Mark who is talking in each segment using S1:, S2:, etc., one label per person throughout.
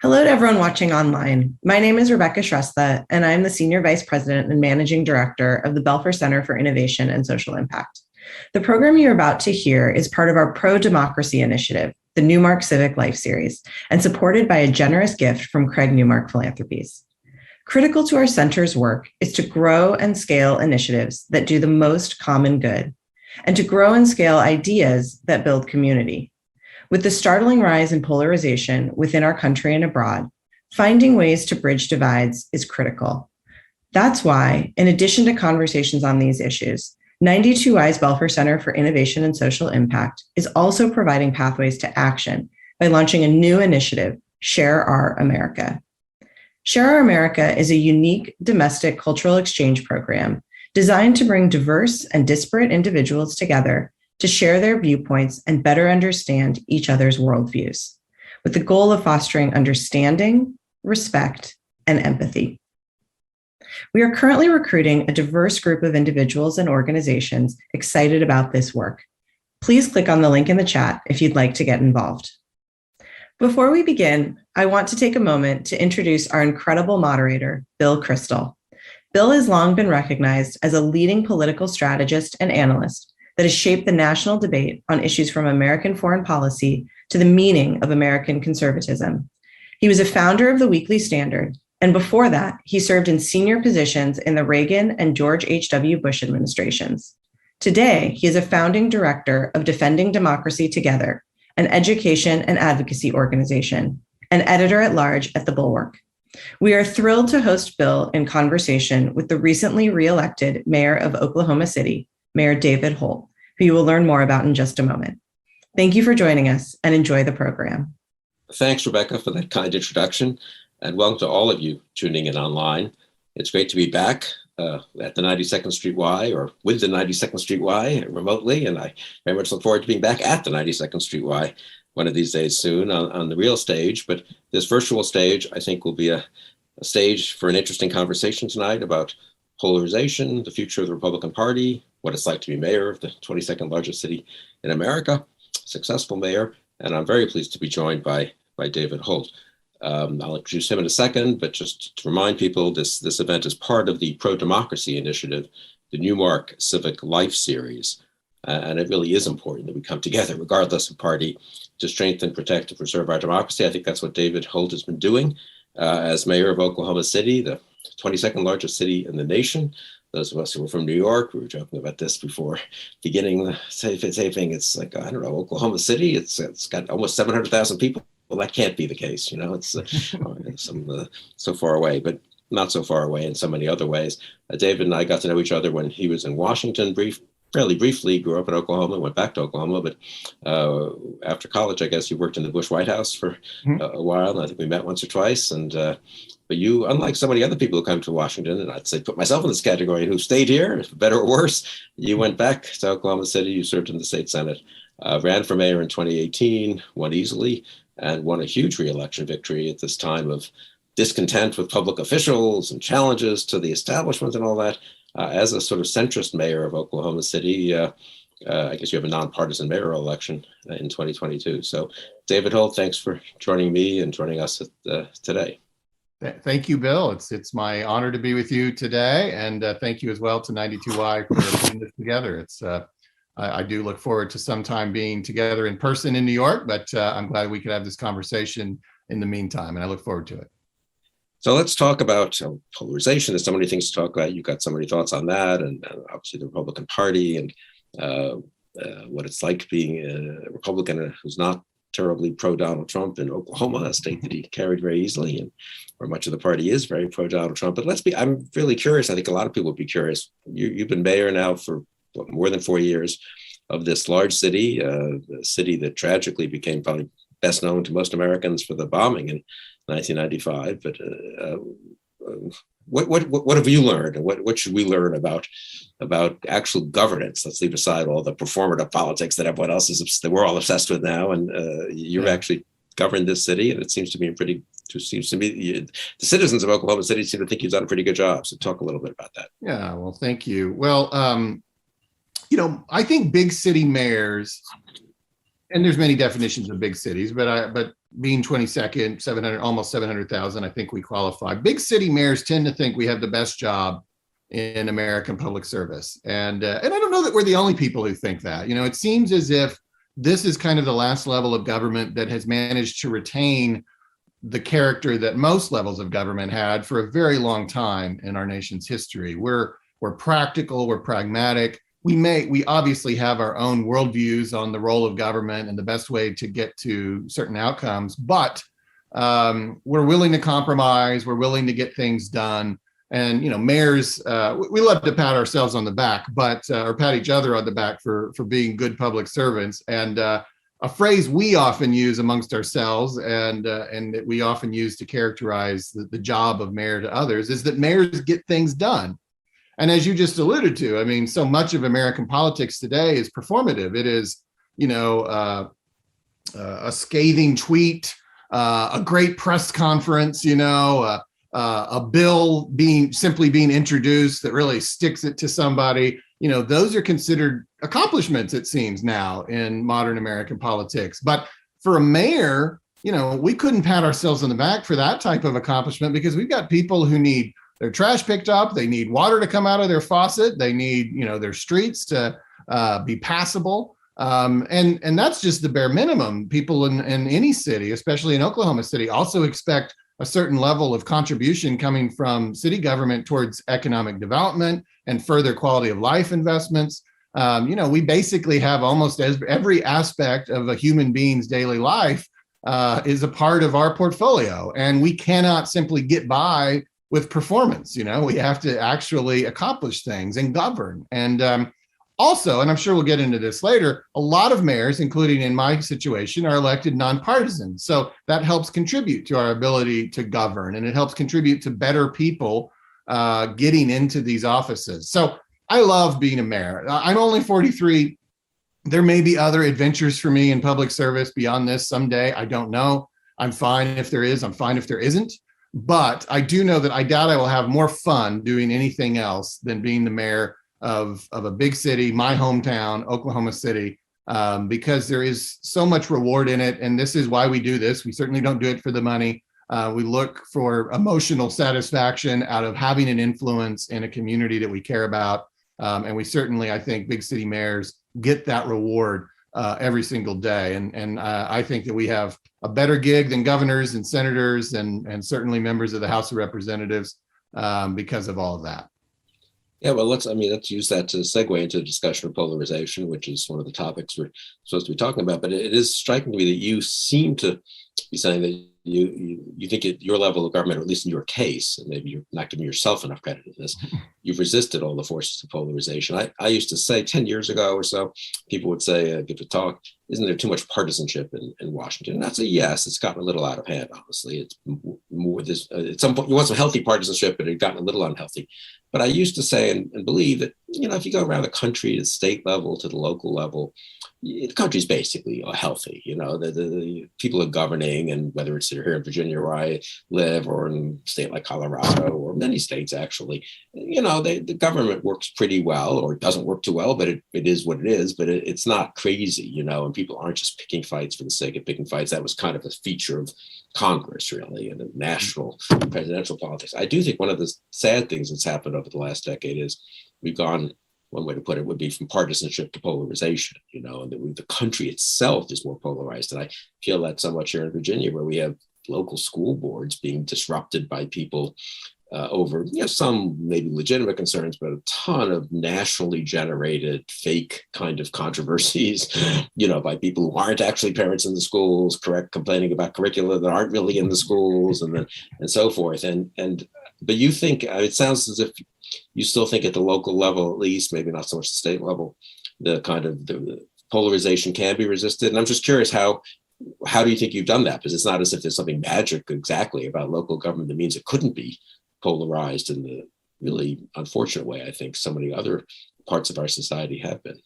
S1: Hello to everyone watching online. My name is Rebecca Shrestha, and I'm the Senior Vice President and Managing Director of the Belfer Center for Innovation and Social Impact. The program you're about to hear is part of our Pro-Democracy Initiative, the Newmark Civic Life Series, and supported by a generous gift from Craig Newmark Philanthropies. Critical to our center's work is to grow and scale initiatives that do the most common good, and to grow and scale ideas that build community. With the startling rise in polarization within our country and abroad, finding ways to bridge divides is critical. That's why, in addition to conversations on these issues, 92Y's Belfer Center for Innovation and Social Impact is also providing pathways to action by launching a new initiative, Share Our America. Share Our America is a unique domestic cultural exchange program designed to bring diverse and disparate individuals together to share their viewpoints and better understand each other's worldviews, with the goal of fostering understanding, respect, and empathy. We are currently recruiting a diverse group of individuals and organizations excited about this work. Please click on the link in the chat if you'd like to get involved. Before we begin, I want to take a moment to introduce our incredible moderator, Bill Kristol. Bill has long been recognized as a leading political strategist and analyst that has shaped the national debate on issues from American foreign policy to the meaning of American conservatism. He was a founder of the Weekly Standard, and before that, he served in senior positions in the Reagan and George H.W. Bush administrations. Today, he is a founding director of Defending Democracy Together, an education and advocacy organization, and editor-at-large at The Bulwark. We are thrilled to host Bill in conversation with the recently re-elected mayor of Oklahoma City, Mayor David Holt, who you will learn more about in just a moment. Thank you for joining us and enjoy the program.
S2: Thanks, Rebecca, for that kind introduction, and welcome to all of you tuning in online. It's great to be back at the 92nd Street Y, or with the 92nd Street Y remotely, and I very much look forward to being back at the 92nd Street Y one of these days soon on the real stage. But this virtual stage, I think, will be a stage for an interesting conversation tonight about polarization, the future of the Republican Party, what it's like to be mayor of the 22nd largest city in America, successful mayor, and I'm very pleased to be joined by David Holt. I'll introduce him in a second, but just to remind people, this event is part of the Pro-Democracy Initiative, the Newmark Civic Life Series, and it really is important that we come together, regardless of party, to strengthen, protect, and preserve our democracy. I think that's what David Holt has been doing as mayor of Oklahoma City, the 22nd largest city in the nation. Those of us who were from New York, we were joking about this before beginning the taping. It's like, I don't know, Oklahoma City, it's got almost 700,000 people. Well, that can't be the case. You know, it's so far away, but not so far away in so many other ways. David and I got to know each other when he was in Washington fairly briefly, grew up in Oklahoma, went back to Oklahoma, but after college, I guess you worked in the Bush White House for a while. And I think we met once or twice. And but you, unlike so many other people who come to Washington, and I'd say put myself in this category, who stayed here, for better or worse, you went back to Oklahoma City, you served in the state Senate, ran for mayor in 2018, won easily, and won a huge re-election victory at this time of discontent with public officials and challenges to the establishment and all that. As a sort of centrist mayor of Oklahoma City, I guess you have a nonpartisan mayoral election in 2022. So David Holt, thanks for joining me and joining us today.
S3: Thank you, Bill. It's my honor to be with you today, and thank you as well to 92Y for putting this together. I do look forward to sometime being together in person in New York, but I'm glad we could have this conversation in the meantime, and I look forward to it.
S2: So let's talk about polarization. There's so many things to talk about. You've got so many thoughts on that, and obviously the Republican Party, and what it's like being a Republican who's not terribly pro-Donald Trump in Oklahoma, a state that he carried very easily, and where much of the party is very pro-Donald Trump. But I'm really curious. I think a lot of people would be curious. You've been mayor now for more than 4 years of this large city, a city that tragically became probably best known to most Americans for the bombing in 1995. But what have you learned, and what should we learn about actual governance? Let's leave aside all the performative politics that everyone else that we're all obsessed with now. And you've actually governed this city, and it seems to be the citizens of Oklahoma City seem to think you've done a pretty good job. So talk a little bit about that.
S3: Yeah, well, thank you. Well, I think big city mayors, and there's many definitions of big cities, but being 22nd, 700, almost 700,000, I think we qualify. Big city mayors tend to think we have the best job in American public service. And I don't know that we're the only people who think that. You know, it seems as if this is kind of the last level of government that has managed to retain the character that most levels of government had for a very long time in our nation's history. We're practical, we're pragmatic. We obviously have our own worldviews on the role of government and the best way to get to certain outcomes, but we're willing to compromise, we're willing to get things done. And, you know, mayors, we love to pat ourselves on the back, but or pat each other on the back for being good public servants. And a phrase we often use amongst ourselves and that we often use to characterize the job of mayor to others is that mayors get things done. And as you just alluded to, I mean, so much of American politics today is performative. It is, you know, a scathing tweet, a great press conference, you know, a bill simply being introduced that really sticks it to somebody. You know, those are considered accomplishments, it seems now in modern American politics. But for a mayor, you know, we couldn't pat ourselves on the back for that type of accomplishment because we've got people who need their trash picked up, they need water to come out of their faucet, they need, you know, their streets to be passable. And that's just the bare minimum. People in any city, especially in Oklahoma City, also expect a certain level of contribution coming from city government towards economic development and further quality of life investments. You know, we basically have almost every aspect of a human being's daily life is a part of our portfolio, and we cannot simply get by with performance. You know, we have to actually accomplish things and govern. And also, and I'm sure we'll get into this later, a lot of mayors, including in my situation, are elected nonpartisan. So that helps contribute to our ability to govern, and it helps contribute to better people getting into these offices. So I love being a mayor. I'm only 43. There may be other adventures for me in public service beyond this someday. I don't know. I'm fine if there is. I'm fine if there isn't. But I do know that I doubt I will have more fun doing anything else than being the mayor of a big city, my hometown, Oklahoma City, because there is so much reward in it. And this is why we do this. We certainly don't do it for the money. We look for emotional satisfaction out of having an influence in a community that we care about. And we certainly, I think, big city mayors get that reward every single day. And I think that we have a better gig than governors and senators and certainly members of the House of Representatives because of all of that.
S2: Yeah, well, let's use that to segue into the discussion of polarization, which is one of the topics we're supposed to be talking about. But it is striking to me that you seem to be saying that you think at your level of government, or at least in your case, and maybe you're not giving yourself enough credit in this, you've resisted all the forces of polarization. I used to say 10 years ago or so, people would say, give a talk, isn't there too much partisanship in Washington? And I'd say, yes, it's gotten a little out of hand, honestly. It's more this, at some point, you want some healthy partisanship, but it had gotten a little unhealthy. But I used to say and believe that, you know, if you go around the country, the state level to the local level, the country's basically healthy. You know, the people are governing, and whether it's here in Virginia where I live, or in a state like Colorado, or many states actually, you know, the government works pretty well, or it doesn't work too well, but it is what it is. But it's not crazy, you know, and people aren't just picking fights for the sake of picking fights. That was kind of a feature of Congress, really, and the national presidential politics. I do think one of the sad things that's happened over the last decade is we've gone, one way to put it would be from partisanship to polarization, you know, and the country itself is more polarized. And I feel that so much here in Virginia, where we have local school boards being disrupted by people over, you know, some maybe legitimate concerns, but a ton of nationally generated fake kind of controversies, you know, by people who aren't actually parents in the schools, complaining about curricula that aren't really in the schools, and so forth. But you think, it sounds as if you still think at the local level, at least, maybe not so much the state level, the kind of the polarization can be resisted. And I'm just curious, how do you think you've done that? Because it's not as if there's something magic exactly about local government that means it couldn't be polarized in the really unfortunate way I think so many other parts of our society have been.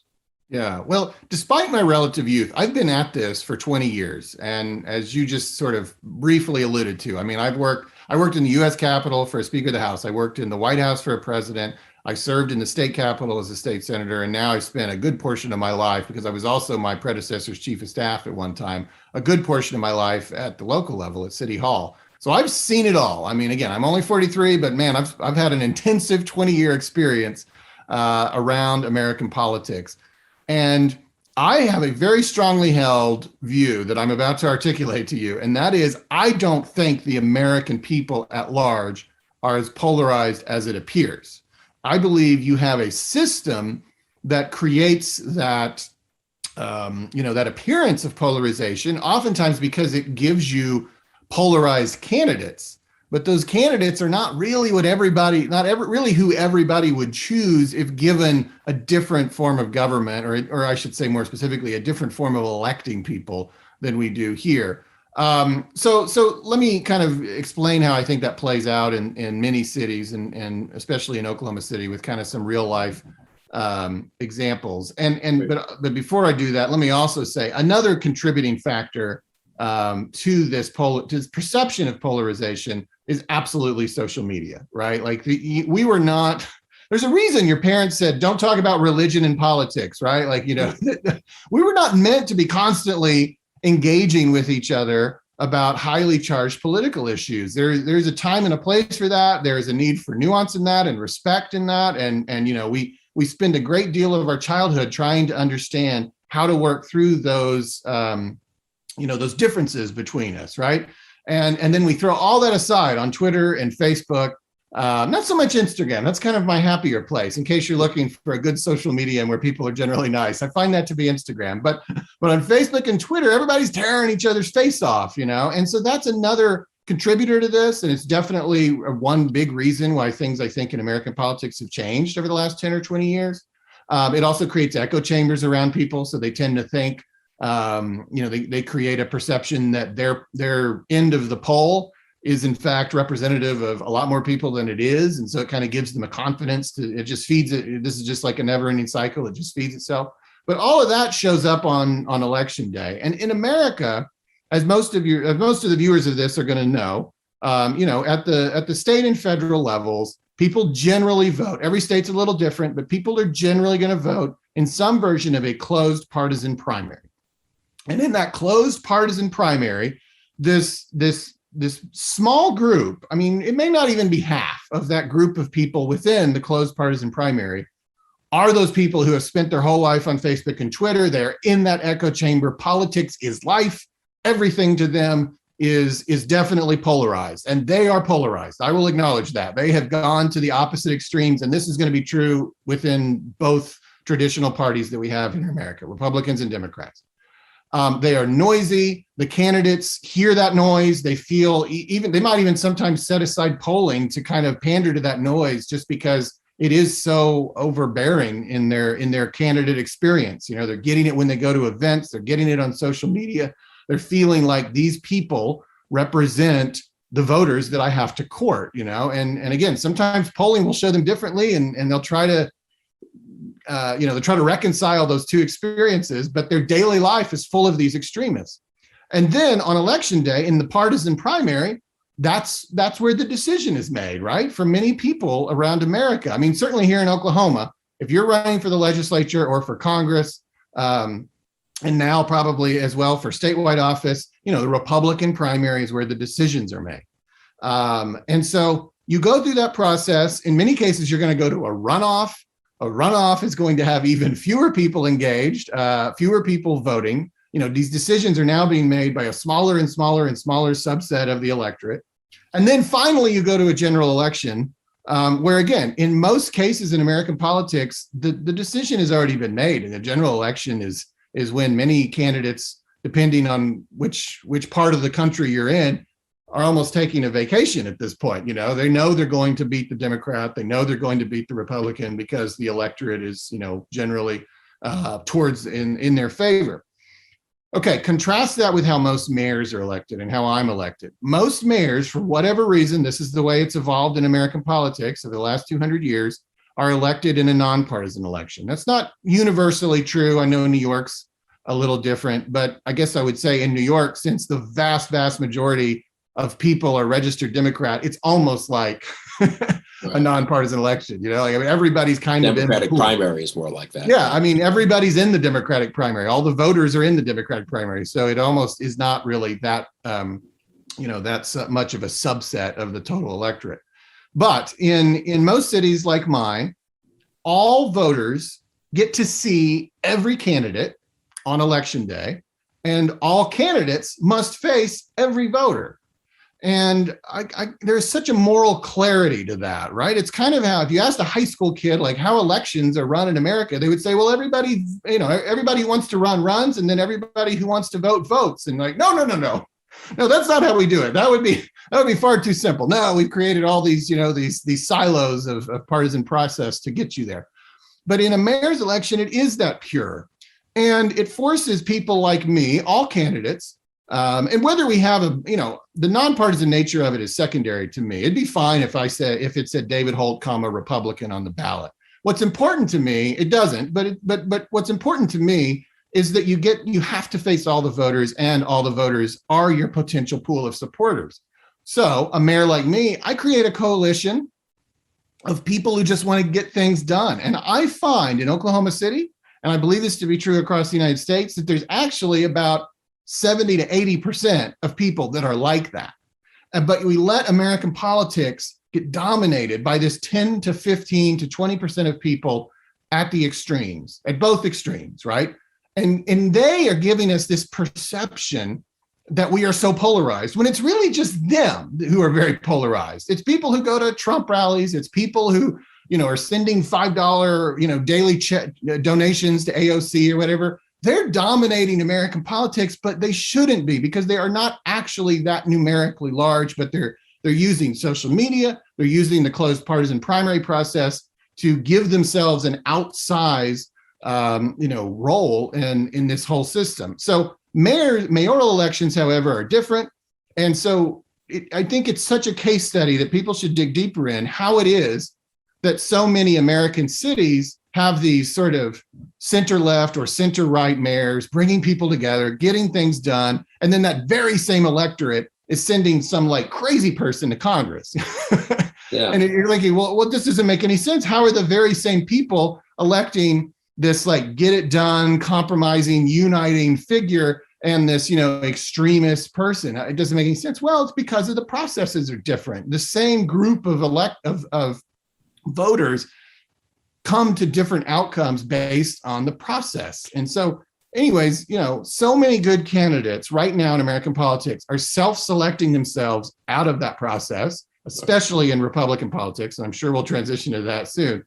S3: Yeah, well, despite my relative youth, I've been at this for 20 years. And as you just sort of briefly alluded to, I mean, I worked in the US Capitol for a Speaker of the House. I worked in the White House for a president. I served in the state capitol as a state senator, and now I've spent a good portion of my life, because I was also my predecessor's chief of staff at one time, a good portion of my life at the local level at City Hall. So I've seen it all. I mean, again, I'm only 43, but man, I've had an intensive 20-year experience around American politics. And I have a very strongly held view that I'm about to articulate to you, and that is, I don't think the American people at large are as polarized as it appears. I believe you have a system that creates that, that appearance of polarization, oftentimes because it gives you polarized candidates. But those candidates are not really what really who everybody would choose if given a different form of government, or I should say more specifically, a different form of electing people than we do here. So let me kind of explain how I think that plays out in many cities, and especially in Oklahoma City, with kind of some real life examples. But before I do that, let me also say another contributing factor to this perception of polarization is absolutely social media, right? Like we were not, there's a reason your parents said, don't talk about religion and politics, right? Like, we were not meant to be constantly engaging with each other about highly charged political issues. There's a time and a place for that. There's a need for nuance in that and respect in that. And we spend a great deal of our childhood trying to understand how to work through those, those differences between us, right? And then we throw all that aside on Twitter and Facebook, not so much Instagram. That's kind of my happier place, in case you're looking for a good social media and where people are generally nice. I find that to be Instagram. But on Facebook and Twitter, everybody's tearing each other's face off, And so that's another contributor to this. And it's definitely one big reason why things, I think, in American politics have changed over the last 10 or 20 years. It also creates echo chambers around people. So they tend to think, they create a perception that their end of the poll is in fact representative of a lot more people than it is. And so it kind of gives them a confidence it just feeds it. This is just like a never ending cycle. It just feeds itself. But all of that shows up on election day. And in America, as most of the viewers of this are going to know, at the state and federal levels, people generally vote. Every state's a little different, but people are generally going to vote in some version of a closed partisan primary. And in that closed partisan primary, this small group, I mean, it may not even be half of that group of people within the closed partisan primary, are those people who have spent their whole life on Facebook and Twitter. They're in that echo chamber. Politics is life. Everything to them is definitely polarized, and they are polarized. I will acknowledge that. They have gone to the opposite extremes, and this is going to be true within both traditional parties that we have in America, Republicans and Democrats. They are noisy. The candidates hear that noise. They feel they might even sometimes set aside polling to kind of pander to that noise, just because it is so overbearing in their candidate experience. They're getting it when they go to events. They're getting it on social media. They're feeling like these people represent the voters that I have to court. And again, sometimes polling will show them differently, and they'll try to they're trying to reconcile those two experiences, but their daily life is full of these extremists. And then on election day in the partisan primary, that's where the decision is made, right? For many people around America. I mean, certainly here in Oklahoma, if you're running for the legislature or for Congress, and now probably as well for statewide office, the Republican primary is where the decisions are made. And so you go through that process. In many cases, you're going to go to a runoff. A runoff is going to have even fewer people engaged, fewer people voting. These decisions are now being made by a smaller and smaller and smaller subset of the electorate. And then finally, you go to a general election, where again, in most cases in American politics, the decision has already been made. And the general election is when many candidates, depending on which part of the country you're in, are almost taking a vacation at this point. They know they're going to beat the Democrat. They know they're going to beat the Republican because the electorate is, generally towards in their favor. Okay, contrast that with how most mayors are elected and how I'm elected. Most mayors, for whatever reason, this is the way it's evolved in American politics over the last 200 years, are elected in a nonpartisan election. That's not universally true. I know New York's a little different, but I guess I would say in New York, since the vast, vast majority of people are registered Democrat, it's almost like a nonpartisan election. Like, I mean, everybody's kind of
S2: Democratic primary is more like that.
S3: Yeah, I mean, everybody's in the Democratic primary. All the voters are in the Democratic primary, so it almost is not really that that's much of a subset of the total electorate. But in most cities like mine, all voters get to see every candidate on election day, and all candidates must face every voter. And there's such a moral clarity to that, right? It's kind of how, if you asked a high school kid, like, how elections are run in America, they would say, well, everybody who wants to run runs, and then everybody who wants to vote votes. And like, no, that's not how we do it. That would be far too simple. No, we've created all these, these silos of partisan process to get you there. But in a mayor's election, it is that pure. And it forces people like me, all candidates, and whether we have the nonpartisan nature of it is secondary to me. It'd be fine if it said David Holt, Republican on the ballot. What's important to me, it doesn't, but what's important to me is that you have to face all the voters, and all the voters are your potential pool of supporters. So a mayor like me, I create a coalition of people who just want to get things done. And I find in Oklahoma City, and I believe this to be true across the United States, that there's actually about 70 to 80% of people that are like that. But we let American politics get dominated by this 10 to 15 to 20% of people at the extremes, at both extremes, right? And they are giving us this perception that we are so polarized, when it's really just them who are very polarized. It's people who go to Trump rallies. It's people who, are sending $5, daily donations to AOC or whatever. They're dominating American politics, but they shouldn't be, because they are not actually that numerically large, but they're using social media. They're using the closed partisan primary process to give themselves an outsized role in this whole system. So mayoral elections, however, are different. And so I think it's such a case study that people should dig deeper in, how it is that so many American cities have these sort of center left or center right mayors bringing people together, getting things done. And then that very same electorate is sending some like crazy person to Congress. Yeah. And you're thinking, well, this doesn't make any sense. How are the very same people electing this like get it done, compromising, uniting figure and this, extremist person? It doesn't make any sense. Well, it's because of the processes are different. The same group of voters come to different outcomes based on the process. And so anyways, so many good candidates right now in American politics are self-selecting themselves out of that process, especially in Republican politics. And I'm sure we'll transition to that soon,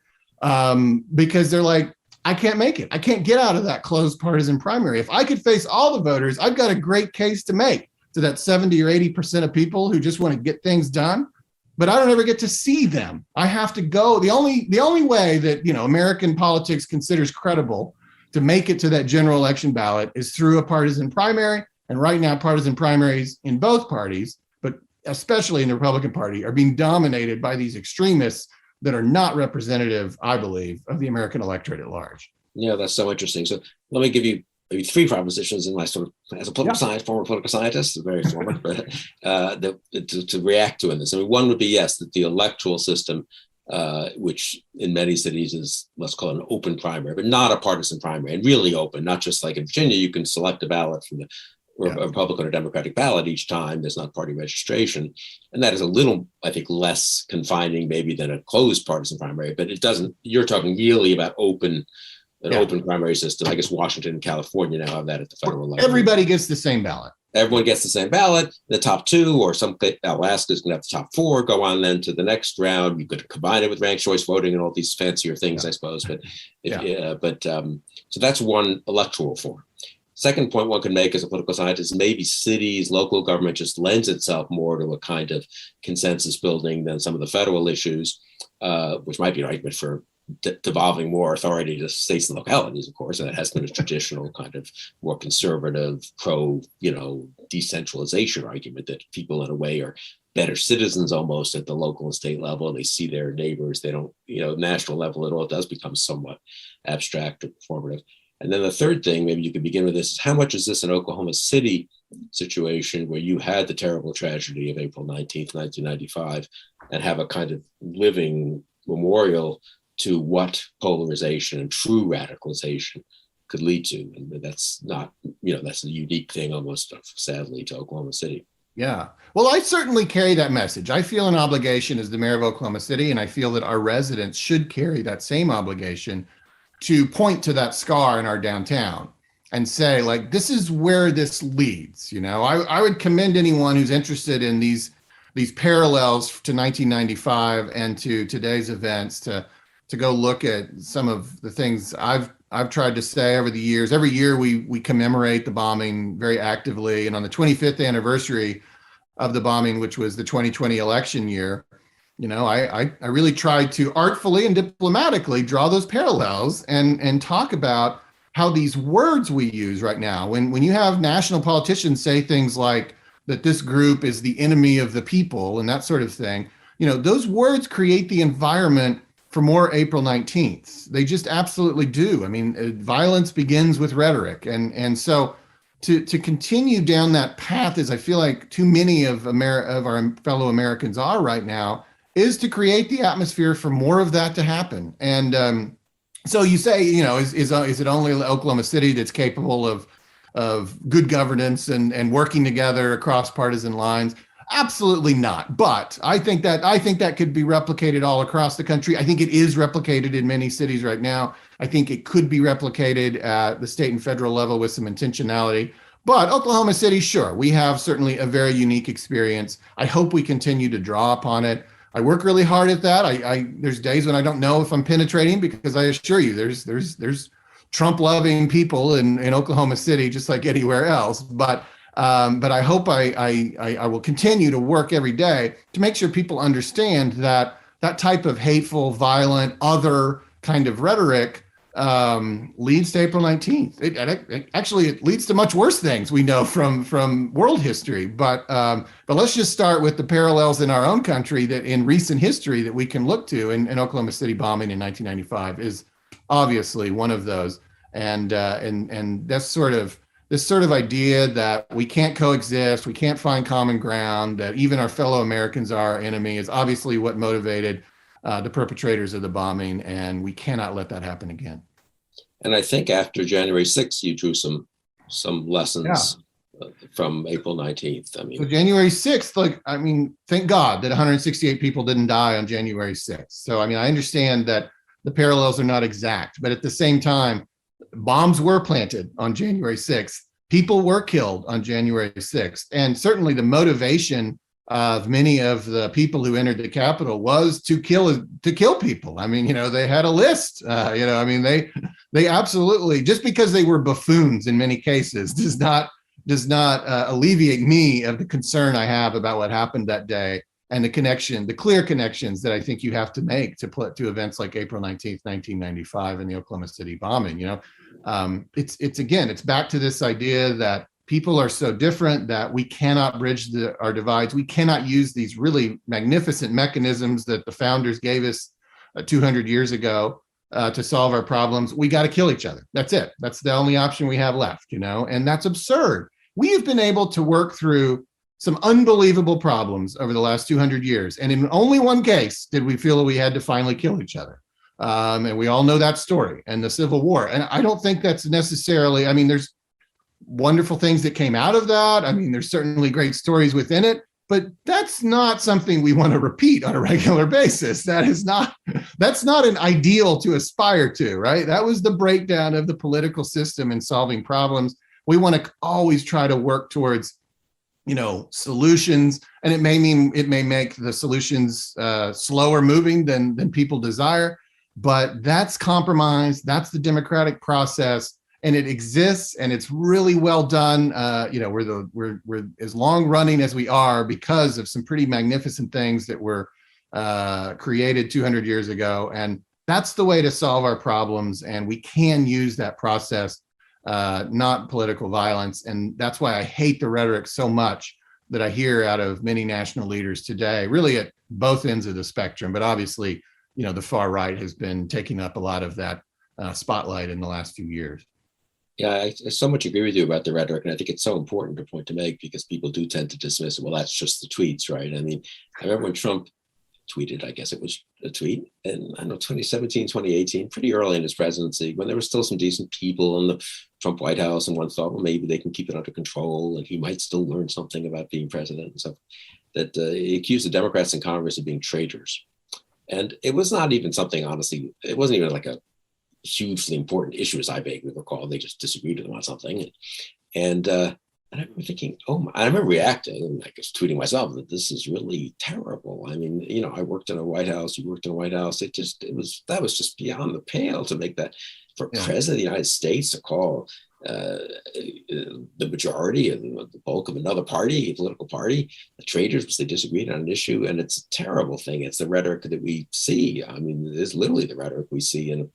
S3: because they're like, I can't make it. I can't get out of that closed partisan primary. If I could face all the voters, I've got a great case to make to that 70 or 80% of people who just want to get things done, but I don't ever get to see them. I have to go. The only way that, American politics considers credible to make it to that general election ballot is through a partisan primary. And right now, partisan primaries in both parties, but especially in the Republican Party, are being dominated by these extremists that are not representative, I believe, of the American electorate at large.
S2: Yeah, that's so interesting. So let me give you maybe three propositions in my sort of, as a former political scientist, very former, but to react to in this. I mean, one would be, yes, that the electoral system, which in many cities is, let's call it an open primary, but not a partisan primary, and really open, not just like in Virginia, you can select a ballot from the Republican or Democratic ballot each time. There's not party registration. And that is a little, I think, less confining maybe than a closed partisan primary, but it doesn't, you're talking really about open primary system. I guess Washington and California now have that at the federal level.
S3: Everybody gets the same ballot.
S2: Everyone gets the same ballot. The top two, or some Alaska's going to have the top four, go on then to the next round. You could combine it with ranked choice voting and all these fancier things, I suppose. But so that's one electoral form. Second point one can make as a political scientist, maybe cities, local government just lends itself more to a kind of consensus building than some of the federal issues, which might be an argument for devolving more authority to states and localities, of course, and it has been a traditional kind of more conservative, decentralization argument that people in a way are better citizens almost at the local and state level, and they see their neighbors. They don't, national level at all. It does become somewhat abstract or performative. And then the third thing, maybe you could begin with this, is how much is this an Oklahoma City situation where you had the terrible tragedy of April 19th, 1995, and have a kind of living memorial to what polarization and true radicalization could lead to. And that's not, that's a unique thing almost, sadly, to Oklahoma City.
S3: Yeah. Well, I certainly carry that message. I feel an obligation as the mayor of Oklahoma City, and I feel that our residents should carry that same obligation to point to that scar in our downtown and say, like, this is where this leads. I would commend anyone who's interested in these parallels to 1995 and to today's events to go look at some of the things I've tried to say over the years. Every year we commemorate the bombing very actively. And on the 25th anniversary of the bombing, which was the 2020 election year, I really tried to artfully and diplomatically draw those parallels and talk about how these words we use right now, when you have national politicians say things like that this group is the enemy of the people and that sort of thing, those words create the environment for more April 19th. They just absolutely do. I mean, violence begins with rhetoric. And so to continue down that path, as I feel like too many of our fellow Americans are right now, is to create the atmosphere for more of that to happen. And so you say, is it only Oklahoma City that's capable of good governance and working together across partisan lines? Absolutely not. But I think that could be replicated all across the country. I think it is replicated in many cities right now. I think it could be replicated at the state and federal level with some intentionality. But Oklahoma City, sure, we have certainly a very unique experience. I hope we continue to draw upon it. I work really hard at that. There's days when I don't know if I'm penetrating, because I assure you there's Trump-loving people in Oklahoma City, just like anywhere else. But I hope I will continue to work every day to make sure people understand that type of hateful, violent, other kind of rhetoric leads to April 19th. It leads to much worse things we know from world history. But let's just start with the parallels in our own country that in recent history that we can look to. And Oklahoma City bombing in 1995 is obviously one of those. And that's sort of this sort of idea that we can't coexist, we can't find common ground, that even our fellow Americans are our enemy is obviously what motivated the perpetrators of the bombing, and we cannot let that happen again.
S2: And I think after January 6th, you drew some lessons from April 19th.
S3: So January 6th, thank God that 168 people didn't die on January 6th. So, I understand that the parallels are not exact, but at the same time, bombs were planted on January 6th. People were killed on January 6th. And certainly the motivation of many of the people who entered the Capitol was to kill people. They had a list. They absolutely, just because they were buffoons in many cases, does not alleviate me of the concern I have about what happened that day and the clear connections that I think you have to make to events like April 19th, 1995 and the Oklahoma City bombing. It's back to this idea that people are so different that we cannot bridge our divides. We cannot use these really magnificent mechanisms that the founders gave us 200 years ago to solve our problems. We got to kill each other. That's it. That's the only option we have left, and that's absurd. We have been able to work through some unbelievable problems over the last 200 years. And in only one case did we feel that we had to finally kill each other. And we all know that story and the Civil War. And I don't think that's necessarily, there's wonderful things that came out of that. There's certainly great stories within it, but that's not something we want to repeat on a regular basis. That's not an ideal to aspire to, right? That was the breakdown of the political system in solving problems. We want to always try to work towards solutions, and it may make the solutions slower moving than people desire, but that's compromise. That's the democratic process, and it exists, and it's really well done. We're as long running as we are because of some pretty magnificent things that were created 200 years ago, and that's the way to solve our problems. And we can use that process, not political violence. And that's why I hate the rhetoric so much that I hear out of many national leaders today, really at both ends of the spectrum. But obviously, the far right has been taking up a lot of that spotlight in the last few years.
S2: Yeah, I so much agree with you about the rhetoric. And I think it's so important a point to make, because people do tend to dismiss it. Well, that's just the tweets, right? I remember when Trump tweeted, I guess it was a tweet, in, I don't know, 2017, 2018, pretty early in his presidency, when there were still some decent people in the Trump White House, and one thought, well, maybe they can keep it under control and he might still learn something about being president and stuff, that he accused the Democrats in Congress of being traitors. And it was not even something, honestly, it wasn't even like a hugely important issue, as I vaguely recall. They just disagreed with him on something. And I remember thinking, I remember reacting, and I was tweeting myself that this is really terrible. I mean, you know, I worked in a White House, you worked in a White House. That was just beyond the pale to make that for president of the United States to call the majority and the bulk of another party, a political party, the traitors, because they disagreed on an issue. And it's a terrible thing. It's the rhetoric that we see. I mean, it's literally the rhetoric we see in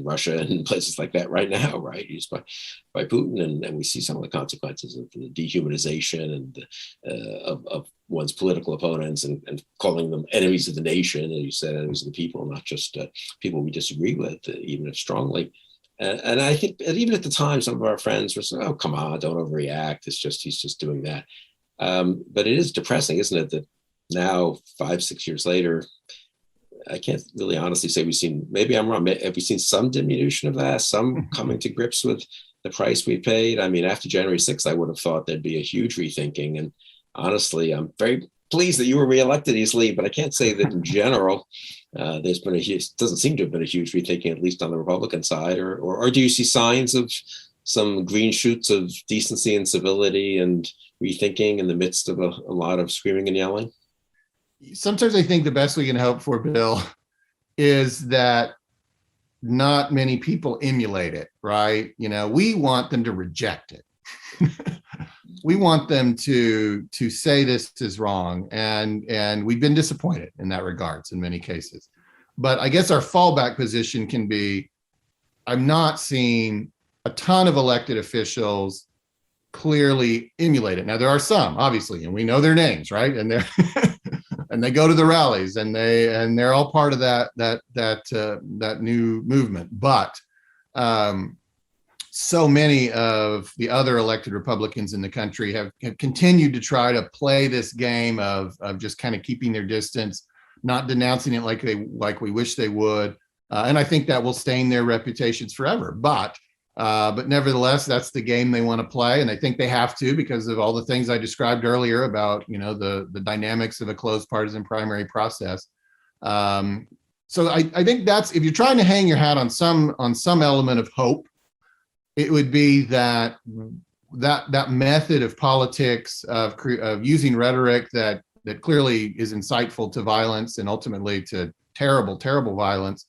S2: Russia and places like that right now, right? Used by Putin, and we see some of the consequences of the dehumanization and of one's political opponents, and calling them enemies of the nation, and you said enemies of the people, not just people we disagree with, even if strongly. And I think even at the time, some of our friends were saying, "Oh, come on, don't overreact. He's just doing that." But it is depressing, isn't it, that now 5-6 years later, I can't really honestly say we've seen, maybe I'm wrong, have we seen some diminution of that, some coming to grips with the price we paid? I mean, after January 6th, I would have thought there'd be a huge rethinking. And honestly, I'm very pleased that you were reelected easily, but I can't say that in general, there's been doesn't seem to have been a huge rethinking, at least on the Republican side, or do you see signs of some green shoots of decency and civility and rethinking in the midst of a lot of screaming and yelling?
S3: Sometimes I think the best we can hope for, Bill, is that not many people emulate it, right? You know, we want them to reject it. We want them to say this is wrong, and we've been disappointed in that regards in many cases. But I guess our fallback position can be, I'm not seeing a ton of elected officials clearly emulate it. Now there are some, obviously, and we know their names, right? And they're and they go to the rallies, and they're all part of that new movement. But so many of the other elected Republicans in the country have continued to try to play this game of just kind of keeping their distance, not denouncing it like we wish they would, and I think that will stain their reputations forever. But nevertheless, that's the game they want to play, and I think they have to, because of all the things I described earlier about, you know, the dynamics of a closed partisan primary process. So I think that's, if you're trying to hang your hat on some element of hope, it would be that method of politics of using rhetoric that clearly is insightful to violence and ultimately to terrible violence.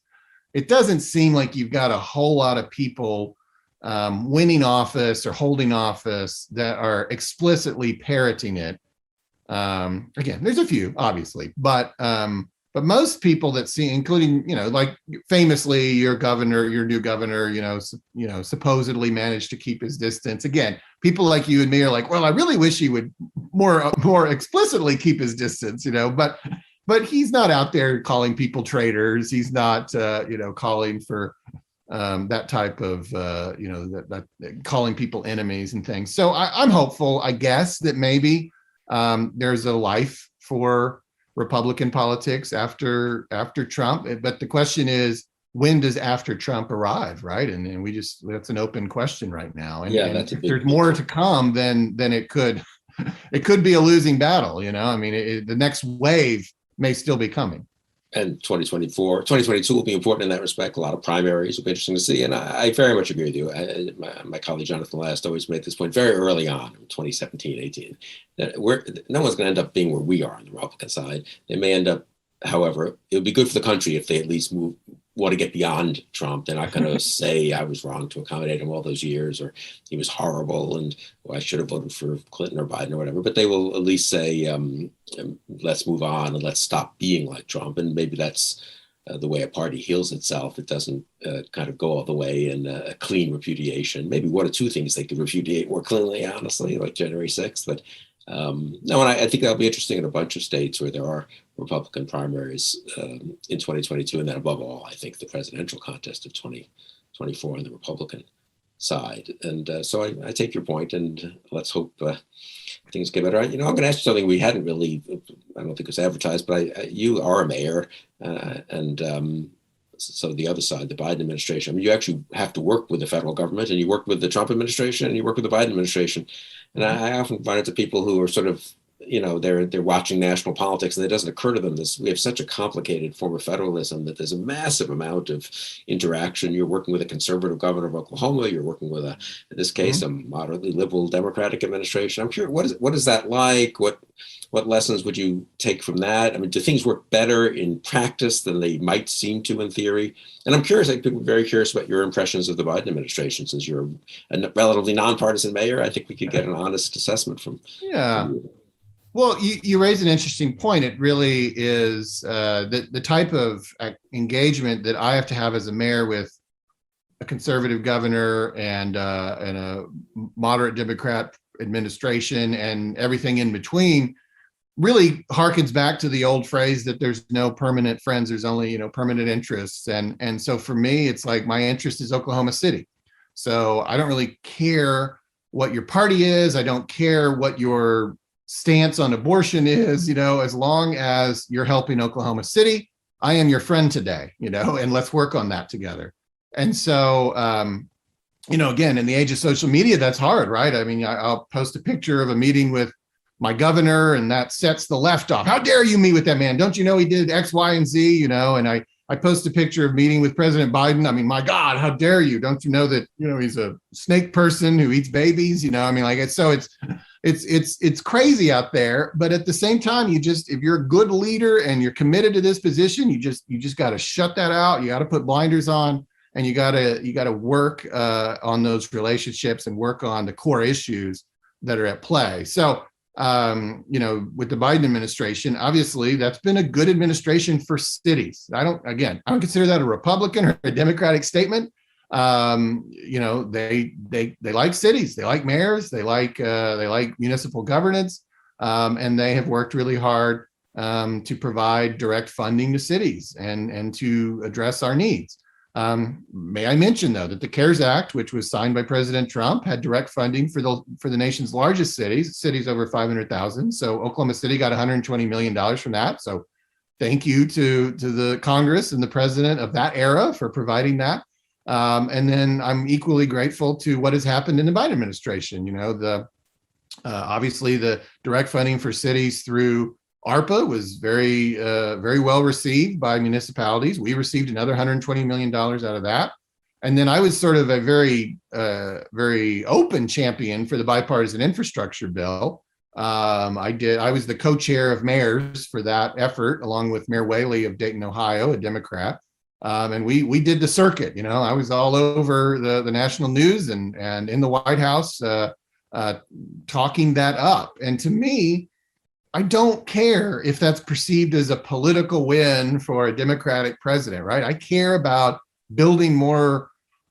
S3: It doesn't seem like you've got a whole lot of people winning office or holding office that are explicitly parroting it. Again, there's a few, obviously, but most people that see, including, you know, like famously your new governor, you know, supposedly managed to keep his distance. Again, people like you and me are like, well, I really wish he would more explicitly keep his distance, you know, but he's not out there calling people traitors. He's not, you know, calling for that type of, you know, that calling people enemies and things. So I'm hopeful, I guess, that maybe there's a life for Republican politics after Trump. But the question is, when does after Trump arrive, right? And that's an open question right now. And,
S2: yeah,
S3: and if there's more to come, then it could be a losing battle. You know, I mean, the next wave may still be coming.
S2: And 2022 will be important in that respect. A lot of primaries will be interesting to see. And I very much agree with you. My colleague Jonathan Last always made this point very early on, in 2017, 18, that no one's going to end up being where we are on the Republican side. They may end up, however, it would be good for the country if they at least want to get beyond Trump. They're not going to say I was wrong to accommodate him all those years, or he was horrible and I should have voted for Clinton or Biden or whatever. But they will at least say, let's move on and let's stop being like Trump. And maybe that's the way a party heals itself. It doesn't kind of go all the way in a clean repudiation. Maybe one or two things they could repudiate more cleanly, honestly, like January 6th. But no, and I think that'll be interesting in a bunch of states where there are Republican primaries in 2022, and then above all, I think the presidential contest of 2024 on the Republican side. And so I take your point, and let's hope things get better. I'm going to ask you something we hadn't really, I don't think it's advertised, but you are a mayor, and so the other side, the Biden administration, you actually have to work with the federal government, and you work with the Trump administration, and you work with the Biden administration. And I often find it to people who are sort of, they're watching national politics, and it doesn't occur to them we have such a complicated form of federalism that there's a massive amount of interaction. You're working with a conservative governor of Oklahoma. You're working with in this case, a moderately liberal Democratic administration. I'm curious, what is that like? What lessons would you take from that? I mean, do things work better in practice than they might seem to in theory? And I'm curious, people are very curious about your impressions of the Biden administration. Since you're a relatively nonpartisan mayor, I think we could get an honest assessment from you.
S3: Well, you raise an interesting point. It really is the type of engagement that I have to have as a mayor with a conservative governor and a moderate Democrat administration and everything in between really harkens back to the old phrase that there's no permanent friends, there's only, permanent interests. And so for me, it's like my interest is Oklahoma City. So I don't really care what your party is. I don't care what your stance on abortion is, as long as you're helping Oklahoma City, I am your friend today, and let's work on that together. And so, again, in the age of social media, that's hard, right? I mean, I'll post a picture of a meeting with my governor, and that sets the left off. How dare you meet with that man? Don't you know he did X, Y, and Z, and I post a picture of meeting with President Biden. I mean, my God, how dare you? Don't you know that, he's a snake person who eats babies, it's crazy out there. But at the same time, if you're a good leader and you're committed to this position, you just got to shut that out. You got to put blinders on, and you got to work on those relationships and work on the core issues that are at play. So, with the Biden administration, obviously that's been a good administration for cities. I don't consider that a Republican or a Democratic statement. They like cities, they like mayors, they like municipal governance, and they have worked really hard to provide direct funding to cities and to address our needs. May I mention, though, that the CARES Act, which was signed by President Trump, had direct funding for the nation's largest cities over 500,000. So Oklahoma City got $120 million from that. So thank you to the Congress and the president of that era for providing that. And then I'm equally grateful to what has happened in the Biden administration. Obviously the direct funding for cities through ARPA was very well received by municipalities. We received another $120 million out of that. And then I was sort of a very open champion for the bipartisan infrastructure bill. I was the co-chair of mayors for that effort, along with Mayor Whaley of Dayton, Ohio, a Democrat. And we did the circuit. I was all over the national news and in the White House talking that up. And to me, I don't care if that's perceived as a political win for a Democratic president, right? I care about building more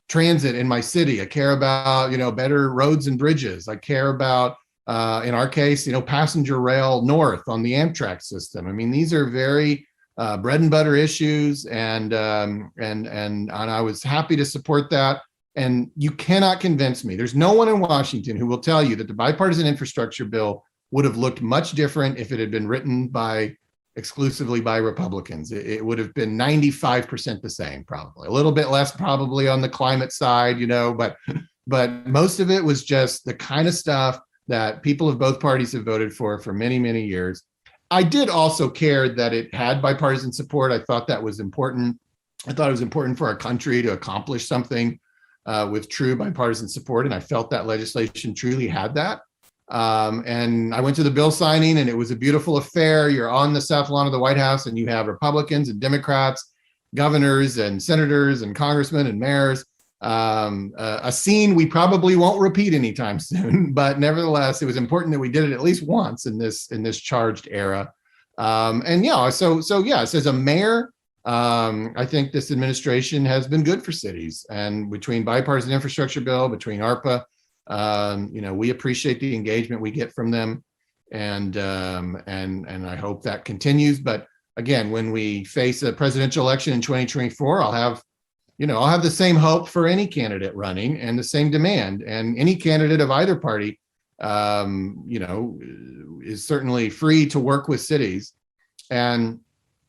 S3: transit in my city. I care about, better roads and bridges. I care about, in our case, passenger rail north on the Amtrak system. I mean, these are very bread and butter issues, and I was happy to support that. And you cannot convince me. There's no one in Washington who will tell you that the bipartisan infrastructure bill would have looked much different if it had been written exclusively by Republicans. It would have been 95% the same, probably a little bit less probably on the climate side, but most of it was just the kind of stuff that people of both parties have voted for many, many years. I did also care that it had bipartisan support. I thought that was important. I thought it was important for our country to accomplish something with true bipartisan support, and I felt that legislation truly had that. And I went to the bill signing, and it was a beautiful affair. You're on the South Lawn of the White House, and you have Republicans and Democrats, governors and senators and congressmen and mayors. A scene we probably won't repeat anytime soon, but nevertheless, it was important that we did it at least once in this charged era. So as a mayor, I think this administration has been good for cities, and between bipartisan infrastructure bill, between ARPA. We appreciate the engagement we get from them, and I hope that continues. But again, when we face a presidential election in 2024, I'll have, I'll have the same hope for any candidate running and the same demand, and any candidate of either party, is certainly free to work with cities. And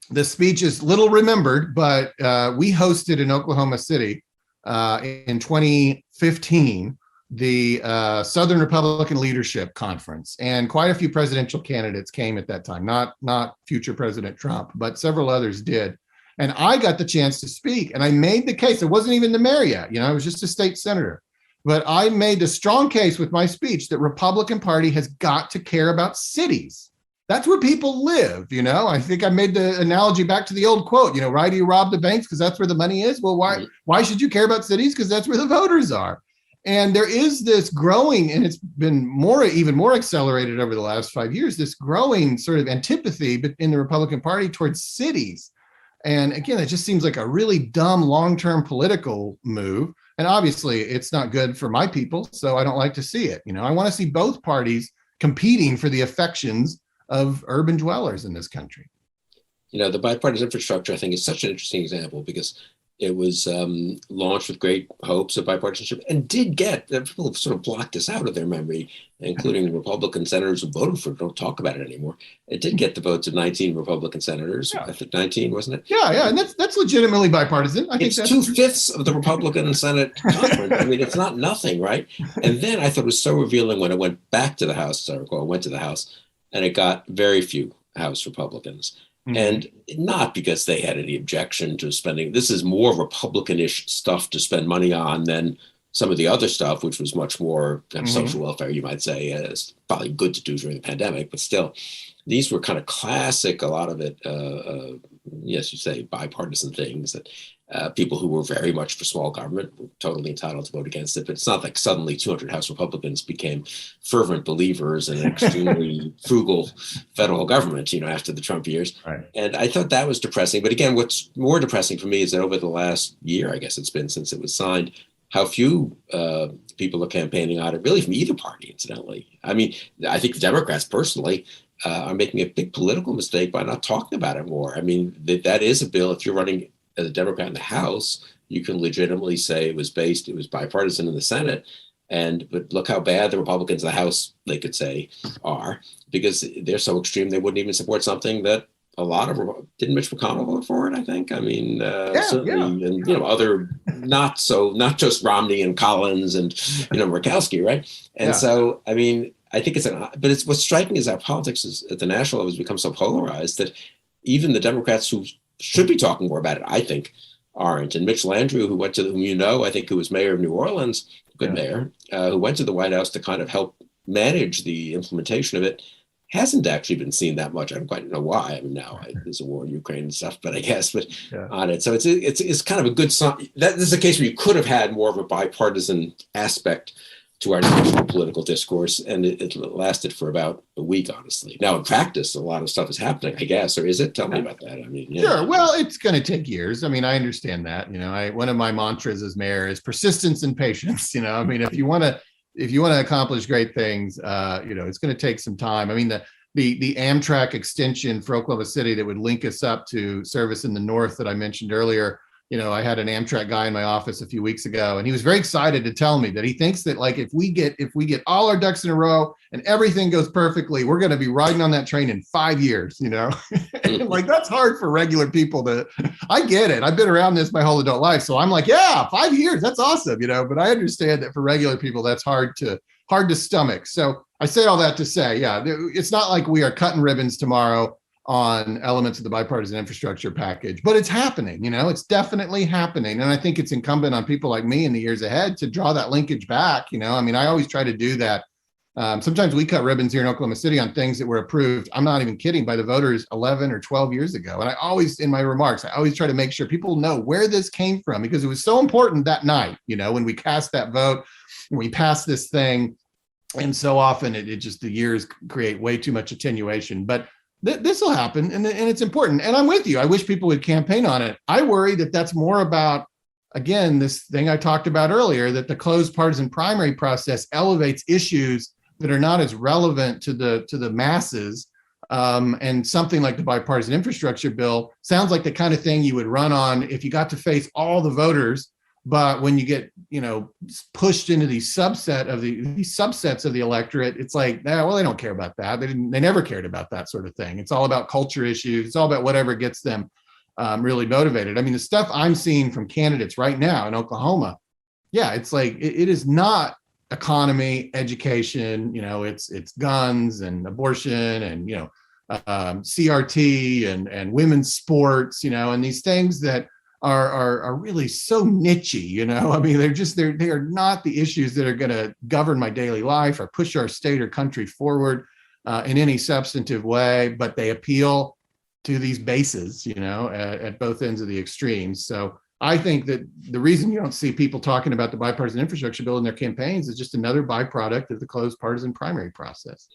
S3: the speech is little remembered, but we hosted in Oklahoma City in 2015 the Southern Republican Leadership Conference, and quite a few presidential candidates came at that time. Not future President Trump, but several others did. And I got the chance to speak, and I made the case. I wasn't even the mayor yet, I was just a state senator. But I made a strong case with my speech that Republican Party has got to care about cities. That's where people live, I think I made the analogy back to the old quote, why do you rob the banks? Because that's where the money is. Well, why should you care about cities? Because that's where the voters are. And there is this growing, and it's been even more accelerated over the last 5 years, this growing sort of antipathy in the Republican Party towards cities. And again, it just seems like a really dumb long-term political move. And obviously it's not good for my people, so I don't like to see it. I want to see both parties competing for the affections of urban dwellers in this country.
S2: The bipartisan infrastructure, I think, is such an interesting example because it was launched with great hopes of bipartisanship and did get, people have sort of blocked this out of their memory, including Republican senators who voted for it, don't talk about it anymore. It did get the votes of 19 Republican senators. Yeah. I think 19, wasn't it?
S3: Yeah. And that's legitimately bipartisan. I think
S2: it's 2/5 of the Republican Senate conference. I mean, it's not nothing, right? And then I thought it was so revealing when it went back to the House, I recall, went to the House, and it got very few House Republicans. Mm-hmm. And not because they had any objection to spending. This is more Republican-ish stuff to spend money on than some of the other stuff, which was much more kind of social welfare, you might say. It's probably good to do during the pandemic, but still, these were kind of classic, a lot of it, yes, you say bipartisan things that people who were very much for small government were totally entitled to vote against it. But it's not like suddenly 200 House Republicans became fervent believers in an extremely frugal federal government, after the Trump years. Right. And I thought that was depressing. But again, what's more depressing for me is that over the last year, I guess it's been since it was signed, how few people are campaigning on it, really from either party, incidentally. I mean, I think the Democrats personally are making a big political mistake by not talking about it more. I mean, that is a bill, if you're running as a Democrat in the House, you can legitimately say it was bipartisan in the Senate. But look how bad the Republicans in the House, they could say, are, because they're so extreme they wouldn't even support something that a lot of, didn't Mitch McConnell vote for it, I think? I mean, certainly, and, other, not just Romney and Collins and, Murkowski, right? And so, I mean, I think but what's striking is our politics at the national level has become so polarized that even the Democrats who should be talking more about it, I think, aren't. And Mitch Landrieu, who was mayor of New Orleans, good mayor, who went to the White House to kind of help manage the implementation of it, hasn't actually been seen that much. I don't quite know why. I mean, now there's a war in Ukraine and stuff, but I guess, on it. So it's kind of a good sign. This is a case where you could have had more of a bipartisan aspect to our national political discourse, and it lasted for about a week, honestly. Now, in practice, a lot of stuff is happening, I guess, or is it? Tell me about that. I mean,
S3: Sure. Well, it's going to take years. I mean, I understand that. One of my mantras as mayor is persistence and patience. I mean, if you want to accomplish great things, it's going to take some time. I mean, the Amtrak extension for Oklahoma City that would link us up to service in the north that I mentioned earlier. I had an Amtrak guy in my office a few weeks ago, and he was very excited to tell me that he thinks that, like, if we get all our ducks in a row and everything goes perfectly, we're going to be riding on that train in 5 years. Like, that's hard for regular people to. I get it. I've been around this my whole adult life, so I'm like, yeah, 5 years, that's awesome. But I understand that for regular people, that's hard to stomach. So I say all that to say, it's not like we are cutting ribbons tomorrow on elements of the bipartisan infrastructure package, but it's happening. It's definitely happening. And I think it's incumbent on people like me in the years ahead to draw that linkage back. I mean, I always try to do that. Sometimes we cut ribbons here in Oklahoma City on things that were approved, I'm not even kidding, by the voters 11 or 12 years ago. And I always, in my remarks, I always try to make sure people know where this came from, because it was so important that night, when we cast that vote, when we passed this thing. And so often it just, the years create way too much attenuation. But this will happen, and it's important. And I'm with you. I wish people would campaign on it. I worry that that's more about, again, this thing I talked about earlier, that the closed partisan primary process elevates issues that are not as relevant to the masses And something like the bipartisan infrastructure bill sounds like the kind of thing you would run on if you got to face all the voters. But when you get, pushed into these subsets of the electorate, it's like, well, they don't care about that. They never cared about that sort of thing. It's all about culture issues. It's all about whatever gets them really motivated. I mean, the stuff I'm seeing from candidates right now in Oklahoma, yeah, it's like it is not economy, education. It's guns and abortion and CRT and women's sports. And these things that are really so nichey. I mean, they are not the issues that are going to govern my daily life or push our state or country forward in any substantive way, but they appeal to these bases, at both ends of the extremes. So I think that the reason you don't see people talking about the bipartisan infrastructure bill in their campaigns is just another byproduct of the closed partisan primary process.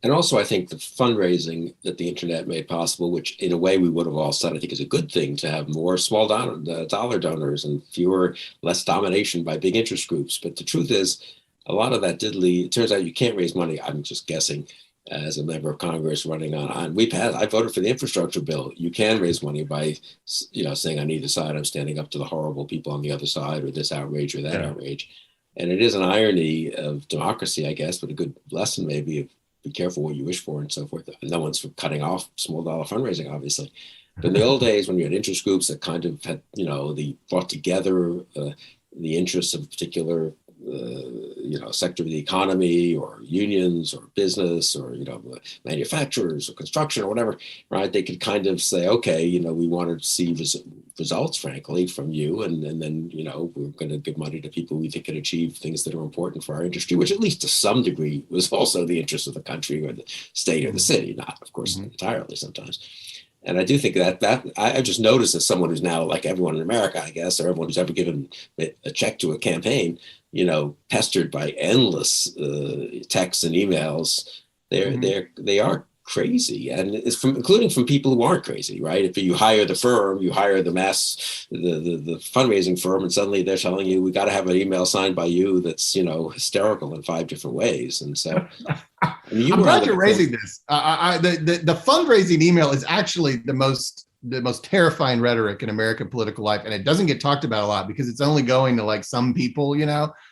S2: And also, I think the fundraising that the internet made possible, which in a way we would have all said, I think is a good thing to have more small dollar donors and less domination by big interest groups. But the truth is, a lot of that did lead, it turns out you can't raise money. I'm just guessing as a member of Congress running on. I voted for the infrastructure bill. You can raise money by, saying on either side, I'm standing up to the horrible people on the other side or this outrage or that outrage. And it is an irony of democracy, I guess, but a good lesson maybe of be careful what you wish for and so forth. No one's for cutting off small dollar fundraising, obviously. But in the old days, when you had interest groups that kind of had, they brought together the interests of a particular, sector of the economy or unions or business or, manufacturers or construction or whatever, right? They could kind of say, okay, we want to see results, frankly, from you. And then, we're going to give money to people we think can achieve things that are important for our industry, which at least to some degree was also the interest of the country or the state or the city, not, of course, entirely sometimes. And I do think that I just noticed as someone who's now like everyone in America, I guess, or everyone who's ever given a check to a campaign, pestered by endless texts and emails. They are crazy, and it's including from people who aren't crazy, right? If you hire the firm, you hire the fundraising firm, and suddenly they're telling you we got to have an email signed by you that's hysterical in 5 different ways, and so. I'm
S3: glad you're raising this. The fundraising email is actually the most terrifying rhetoric in American political life, and it doesn't get talked about a lot because it's only going to like some people,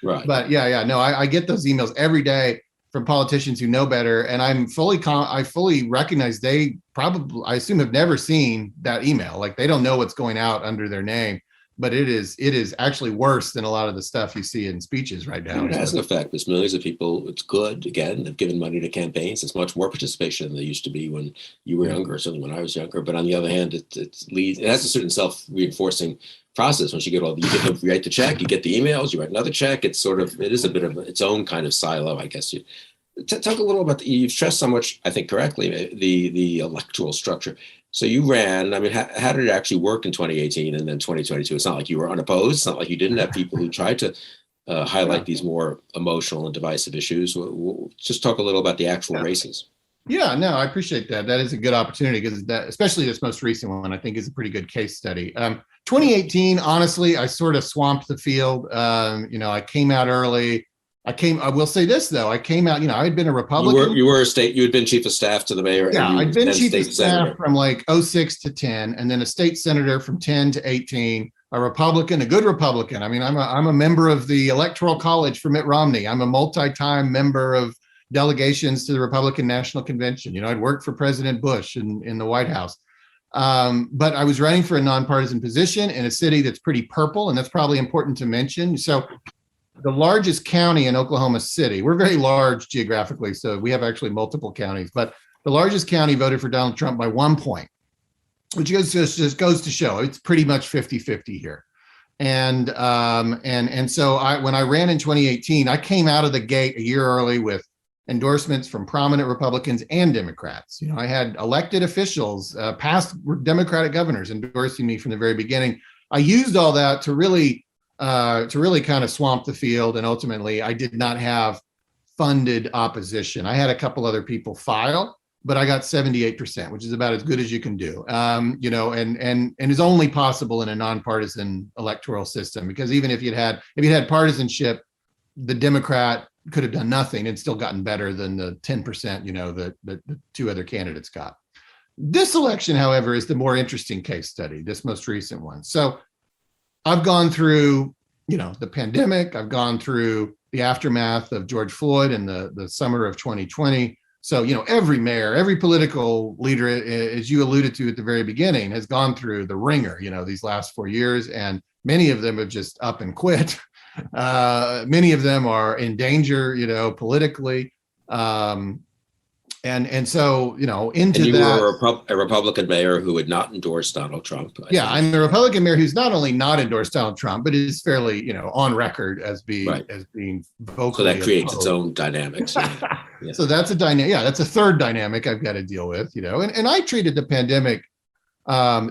S3: Right. But I get those emails every day from politicians who know better, and I fully recognize they probably, I assume, have never seen that email. Like they don't know what's going out under their name. But it is actually worse than a lot of the stuff you see in speeches right now.
S2: It has an effect. There's millions of people. It's good. Again, they've given money to campaigns. It's much more participation than there used to be when you were younger, certainly when I was younger. But on the other hand, it has a certain self-reinforcing process. Once you get you write the check, you get the emails, you write another check. It is a bit of its own kind of silo, I guess. Talk a little about you've stressed so much, I think correctly, the electoral structure. So you ran, I mean, how did it actually work in 2018 and then 2022? It's not like you were unopposed. It's not like you didn't have people who tried to highlight these more emotional and divisive issues. Just talk a little about the actual races.
S3: Yeah, no, I appreciate that. That is a good opportunity because especially this most recent one, I think is a pretty good case study. 2018, honestly, I sort of swamped the field. I came out early. I will say this though, I came out, I had been a Republican.
S2: You had been chief of staff to the mayor.
S3: Yeah, I'd been chief of staff from like 06 to 10, and then a state senator from 10 to 18, a Republican, a good Republican. I mean, I'm a member of the Electoral College for Mitt Romney. I'm a multi-time member of delegations to the Republican National Convention. I'd worked for President Bush in the White House. But I was running for a nonpartisan position in a city that's pretty purple, and that's probably important to mention. So the largest county in Oklahoma City, we're very large geographically, so we have actually multiple counties, but the largest county voted for Donald Trump by 1 point, which just goes to show it's pretty much 50-50 here. And so when I ran in 2018, I came out of the gate a year early with endorsements from prominent Republicans and Democrats. I had elected officials, past Democratic governors endorsing me from the very beginning. I used all that to really kind of swamp the field. And ultimately, I did not have funded opposition. I had a couple other people file, but I got 78%, which is about as good as you can do. And is only possible in a nonpartisan electoral system, because even if you'd had partisanship, the Democrat have done nothing and still gotten better than the 10%, that the two other candidates got. This election, however, is the more interesting case study, this most recent one. So I've gone through, the pandemic. I've gone through the aftermath of George Floyd in the summer of 2020. So, every mayor, every political leader, as you alluded to at the very beginning, has gone through the ringer, these last 4 years, and many of them have just up and quit. Many of them are in danger, politically. And so, into
S2: you
S3: that.
S2: were a Republican mayor who would not endorse Donald Trump.
S3: I'm the Republican mayor who's not only not endorsed Donald Trump, but is fairly, on record as being vocally.
S2: So that creates
S3: opposed.
S2: its own dynamics. Yeah.
S3: So that's a dynamic. Yeah, that's a third dynamic I've got to deal with, and I treated the pandemic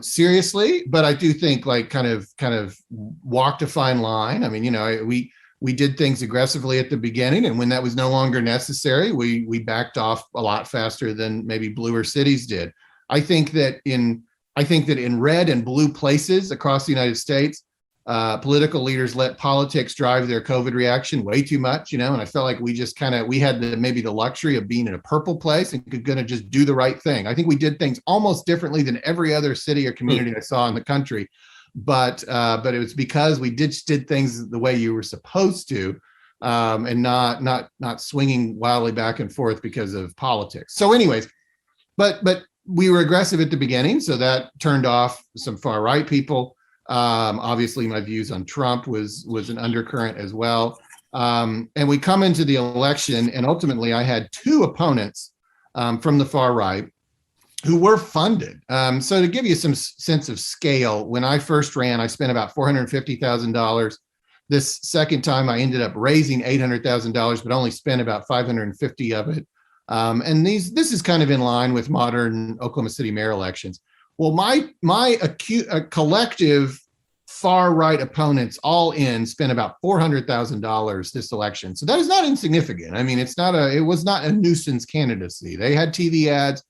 S3: seriously, but I do think kind of walked a fine line. I mean, we did things aggressively at the beginning, and when that was no longer necessary, we backed off a lot faster than maybe bluer cities did. I think that in red and blue places across the United States, political leaders let politics drive their COVID reaction way too much, and I felt like we had maybe the luxury of being in a purple place and could gonna just do the right thing. I think we did things almost differently than every other city or community I saw in the country. But it was because we did things the way you were supposed to, and not swinging wildly back and forth because of politics. So anyways, but we were aggressive at the beginning, so that turned off some far right people. Obviously, my views on Trump was an undercurrent as well. And we come into the election, and ultimately, I had two opponents from the far right who were funded. So to give you some sense of scale, when I first ran, I spent about $450,000. This second time, I ended up raising $800,000, but only spent about $550 of it. And this is kind of in line with modern Oklahoma City mayor elections. Well, my collective far right opponents all in spent about $400,000 this election. So that is not insignificant. I mean, it was not a nuisance candidacy. They had TV ads.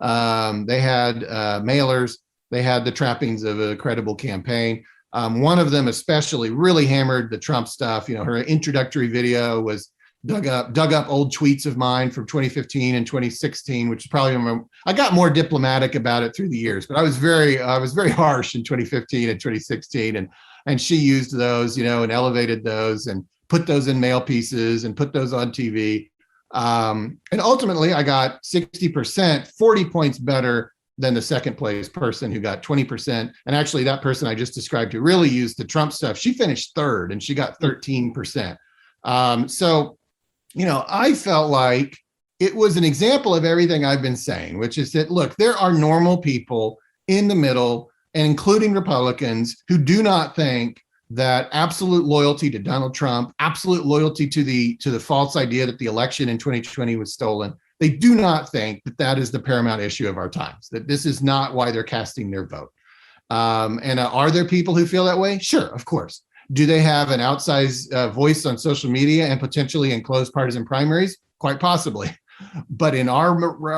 S3: They had mailers. They had the trappings of a credible campaign. One of them especially really hammered the Trump stuff. Her introductory video was dug up old tweets of mine from 2015 and 2016, which is probably, I got more diplomatic about it through the years, but I was very harsh in 2015 and 2016, and she used those, and elevated those and put those in mail pieces and put those on TV. And ultimately, I got 60%, 40 points better than the second place person who got 20%. And actually, that person I just described who really used the Trump stuff, she finished third and she got 13%. So, I felt like it was an example of everything I've been saying, which is that, look, there are normal people in the middle, and including Republicans, who do not think that absolute loyalty to Donald Trump, absolute loyalty to the false idea that the election in 2020 was stolen, they do not think that is the paramount issue of our times, that this is not why they're casting their vote. And are there people who feel that way? Sure, of course. Do they have an outsized voice on social media and potentially in closed partisan primaries? Quite possibly. But in our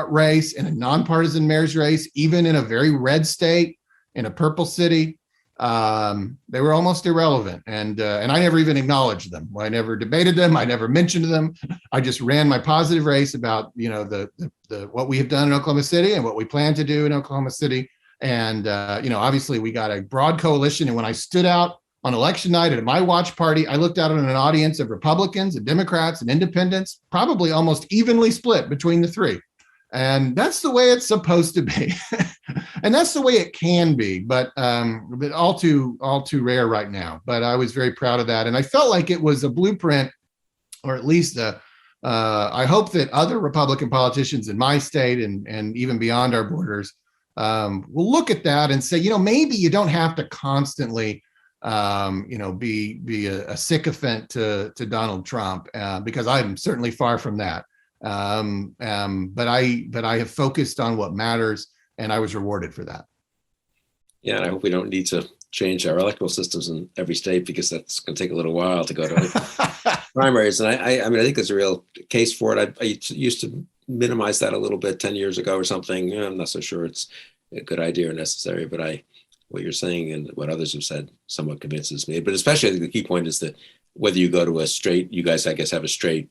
S3: race, in a nonpartisan mayor's race, even in a very red state, in a purple city, they were almost irrelevant. And I never even acknowledged them. I never debated them. I never mentioned them. I just ran my positive race about, the what we have done in Oklahoma City and what we plan to do in Oklahoma City. And, obviously we got a broad coalition. And when I stood out on election night at my watch party, I looked out on an audience of Republicans and Democrats and independents, probably almost evenly split between the three. And that's the way it's supposed to be. And that's the way it can be, but all too rare right now. But I was very proud of that. And I felt like it was a blueprint, or at least I hope that other Republican politicians in my state and even beyond our borders will look at that and say, maybe you don't have to constantly be a sycophant to Donald Trump, because I'm certainly far from that. But I have focused on what matters, and I was rewarded for that.
S2: Yeah, and I hope we don't need to change our electoral systems in every state, because that's going to take a little while to go to primaries. And I think there's a real case for it. I used to minimize that a little bit 10 years ago or something. I'm not so sure it's a good idea or necessary, but what you're saying and what others have said somewhat convinces me. But especially, I think the key point is that whether you go to a straight, you guys, I guess, have a straight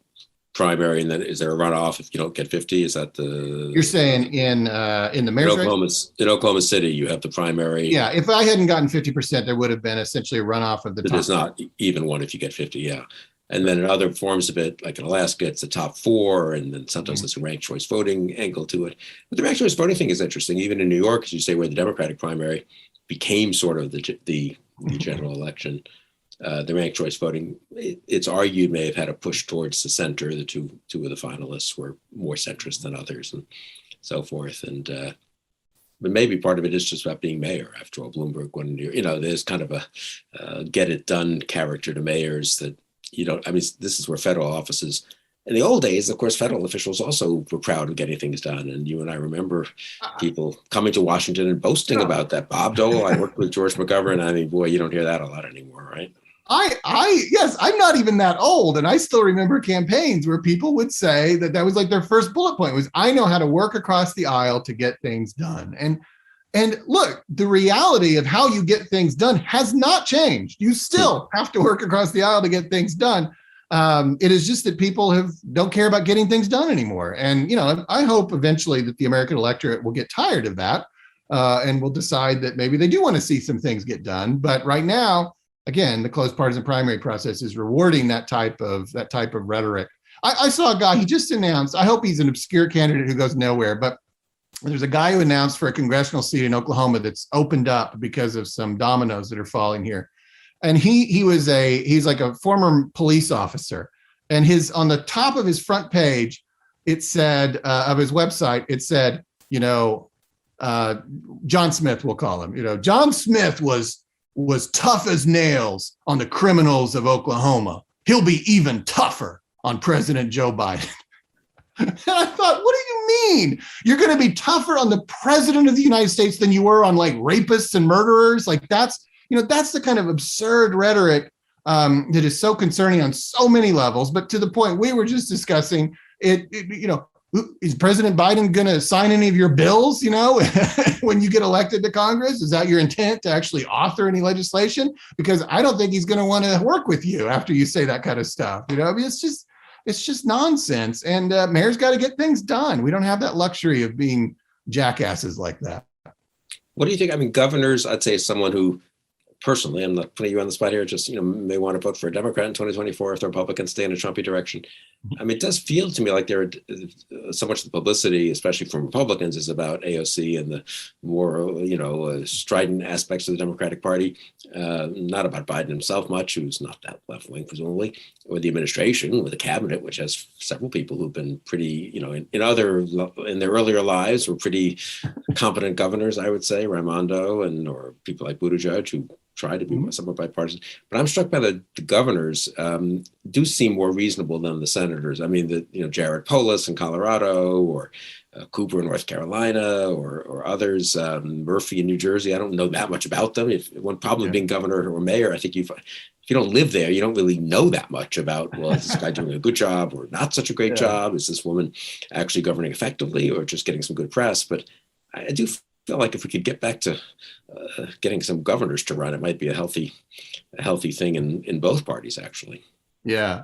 S2: primary, and then is there a runoff if you don't get 50? Is that the?
S3: You're saying in the mayor's race?
S2: In Oklahoma City, you have the primary.
S3: Yeah, if I hadn't gotten 50%, there would have been essentially a runoff of the top.
S2: There's not even one if you get 50, yeah. And then in other forms of it, like in Alaska, it's the top four, and then sometimes there's a ranked choice voting angle to it. But the ranked choice voting thing is interesting. Even in New York, as you say, where the Democratic primary became sort of the general election, the ranked choice voting, it's argued, may have had a push towards the center. The two of the finalists were more centrist than others, and so forth. And but maybe part of it is just about being mayor. After all, Bloomberg, when there's kind of a get it done character to mayors that. This is where federal offices, in the old days, of course, federal officials also were proud of getting things done. And you and I remember people coming to Washington and boasting about that. Bob Dole, I worked with George McGovern. I mean, boy, you don't hear that a lot anymore, right?
S3: Yes, I'm not even that old. And I still remember campaigns where people would say that was like their first bullet point was, I know how to work across the aisle to get things done. And look, the reality of how you get things done has not changed. You still have to work across the aisle to get things done. It is just that people don't care about getting things done anymore. And, I hope eventually that the American electorate will get tired of that and will decide that maybe they do want to see some things get done. But right now, again, the closed partisan primary process is rewarding that type of rhetoric. I saw a guy, he just announced, I hope he's an obscure candidate who goes nowhere, but there's a guy who announced for a congressional seat in Oklahoma that's opened up because of some dominoes that are falling here. And he's like a former police officer. And on the top of his front page, it said, of his website, it said, John Smith, we'll call him, John Smith was tough as nails on the criminals of Oklahoma. He'll be even tougher on President Joe Biden. And I thought, what do you mean? You're going to be tougher on the president of the United States than you were on like rapists and murderers? Like that's the kind of absurd rhetoric that is so concerning on so many levels. But to the point we were just discussing, is President Biden going to sign any of your bills, when you get elected to Congress? Is that your intent to actually author any legislation? Because I don't think he's going to want to work with you after you say that kind of stuff. It's just nonsense. And mayors got to get things done. We don't have that luxury of being jackasses like that.
S2: What do you think? I mean, governors, I'd say, is someone who, personally, I'm not putting you on the spot here, just, may want to vote for a Democrat in 2024 if the Republicans stay in a Trumpy direction. I mean, it does feel to me like there are so much of the publicity, especially from Republicans, is about AOC and the more, strident aspects of the Democratic Party, not about Biden himself much, who's not that left-wing, presumably, or the administration, or the cabinet, which has several people who've been pretty, in their earlier lives were pretty competent governors, I would say, Raimondo or people like Buttigieg, who try to be somewhat bipartisan. But I'm struck by the governors do seem more reasonable than the senators. I mean, Jared Polis in Colorado, or Cooper in North Carolina, or others, Murphy in New Jersey. I don't know that much about them. One problem being governor or mayor, I think if you don't live there, you don't really know that much about, well, is this guy doing a good job or not such a great job? Is this woman actually governing effectively or just getting some good press? But I do feel like if we could get back to getting some governors to run, it might be a healthy thing in both parties, actually.
S3: Yeah,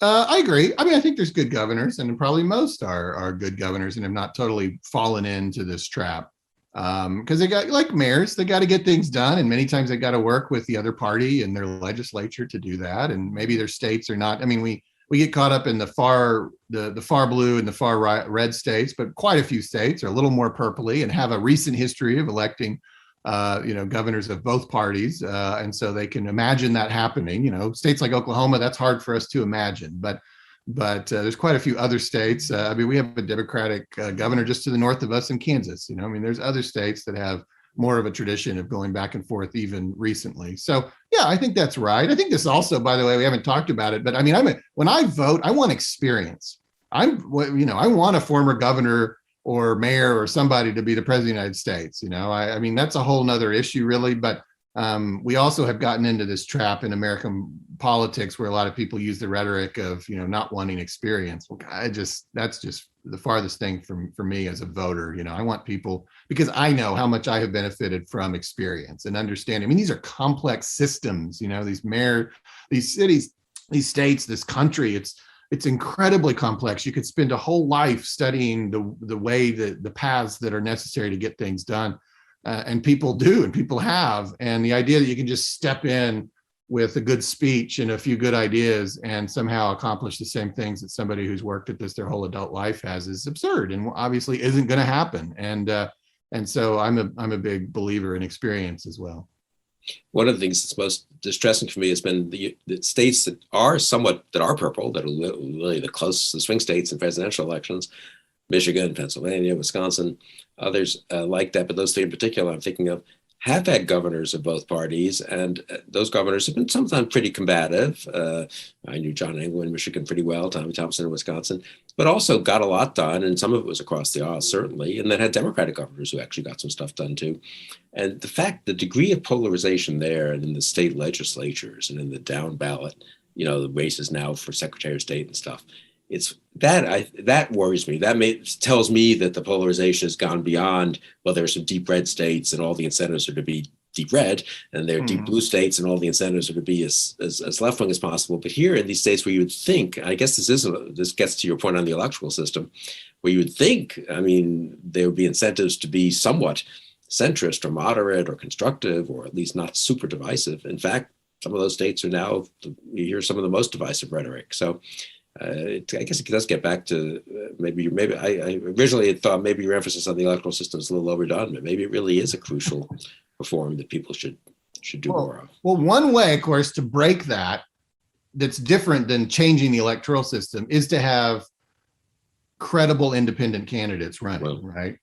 S3: I agree. I mean, I think there's good governors, and probably most are good governors and have not totally fallen into this trap. Because they got, like mayors, they got to get things done, and many times they got to work with the other party and their legislature to do that. And maybe their states are not. I mean, we get caught up in the far blue and the far red states, but quite a few states are a little more purpley and have a recent history of electing, governors of both parties, and so they can imagine that happening. States like Oklahoma, that's hard for us to imagine, but there's quite a few other states. I mean, we have a Democratic governor just to the north of us in Kansas. I mean, there's other states that have more of a tradition of going back and forth even recently. So yeah, I think that's right. I think this also, by the way, we haven't talked about it, but I mean, when I vote, I want experience. I want a former governor or mayor or somebody to be the president of the United States. I mean, that's a whole nother issue really, but we also have gotten into this trap in American politics where a lot of people use the rhetoric of, not wanting experience. Well, that's just the farthest thing for me as a voter. I want people, because I know how much I have benefited from experience and understanding. I mean, these are complex systems, these cities these states, this country, it's incredibly complex. You could spend a whole life studying the way that the paths that are necessary to get things done. And people do, and people have. And the idea that you can just step in with a good speech and a few good ideas and somehow accomplish the same things that somebody who's worked at this their whole adult life has is absurd, and obviously isn't going to happen. And so I'm a big believer in experience as well.
S2: One of the things that's most distressing for me has been the states that are purple, that are really the closest, the swing states in presidential elections, Michigan, Pennsylvania, Wisconsin, others like that. But those three in particular I'm thinking of have had governors of both parties, and those governors have been sometimes pretty combative. I knew John Engel in Michigan pretty well, Tommy Thompson in Wisconsin, but also got a lot done, and some of it was across the aisle, certainly, and then had Democratic governors who actually got some stuff done too. And the degree of polarization there and in the state legislatures and in the down ballot, the races now for Secretary of State and stuff, that worries me. That tells me that the polarization has gone beyond, well, there are some deep red states and all the incentives are to be deep red, and there are deep blue states and all the incentives are to be as left wing as possible. But here in these states where you would think, I guess this gets to your point on the electoral system, where you would think, there would be incentives to be somewhat centrist or moderate or constructive, or at least not super divisive. In fact, some of those states are now, you hear some of the most divisive rhetoric. So I guess it does get back to maybe I originally had thought maybe your emphasis on the electoral system is a little overdone, but maybe it really is a crucial reform that people should do more of.
S3: Well, one way, of course, to break that's different than changing the electoral system is to have credible independent candidates running, right?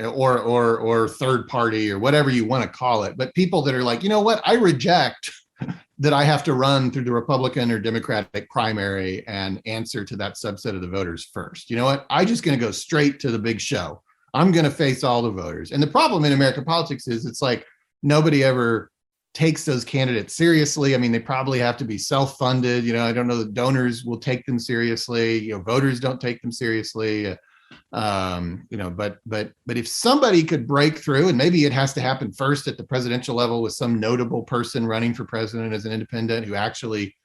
S3: Or third party or whatever you want to call it, but people that are like, I reject that I have to run through the Republican or Democratic primary and answer to that subset of the voters first. You know what? I'm just going to go straight to the big show. I'm going to face all the voters. And the problem in American politics is it's like nobody ever takes those candidates seriously. They probably have to be self-funded. I don't know that donors will take them seriously. Voters don't take them seriously. But if somebody could break through, and maybe it has to happen first at the presidential level with some notable person running for president as an independent who actually,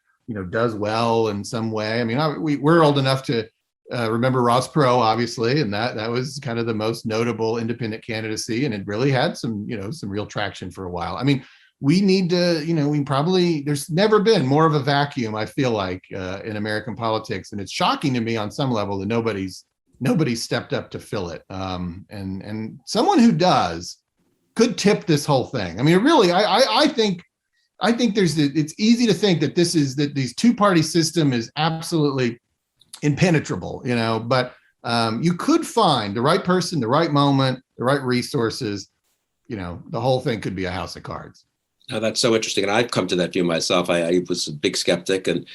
S3: does well in some way. We're old enough to remember Ross Perot, obviously, and that was kind of the most notable independent candidacy, and it really had some real traction for a while. We need to, there's never been more of a vacuum, I feel like, in American politics, and it's shocking to me on some level that nobody's stepped up to fill it. And someone who does could tip this whole thing. Really, I think it's easy to think that these two-party system is absolutely impenetrable, but you could find the right person, the right moment, the right resources, the whole thing could be a house of cards.
S2: Now, that's so interesting. And I've come to that view myself. I was a big skeptic, and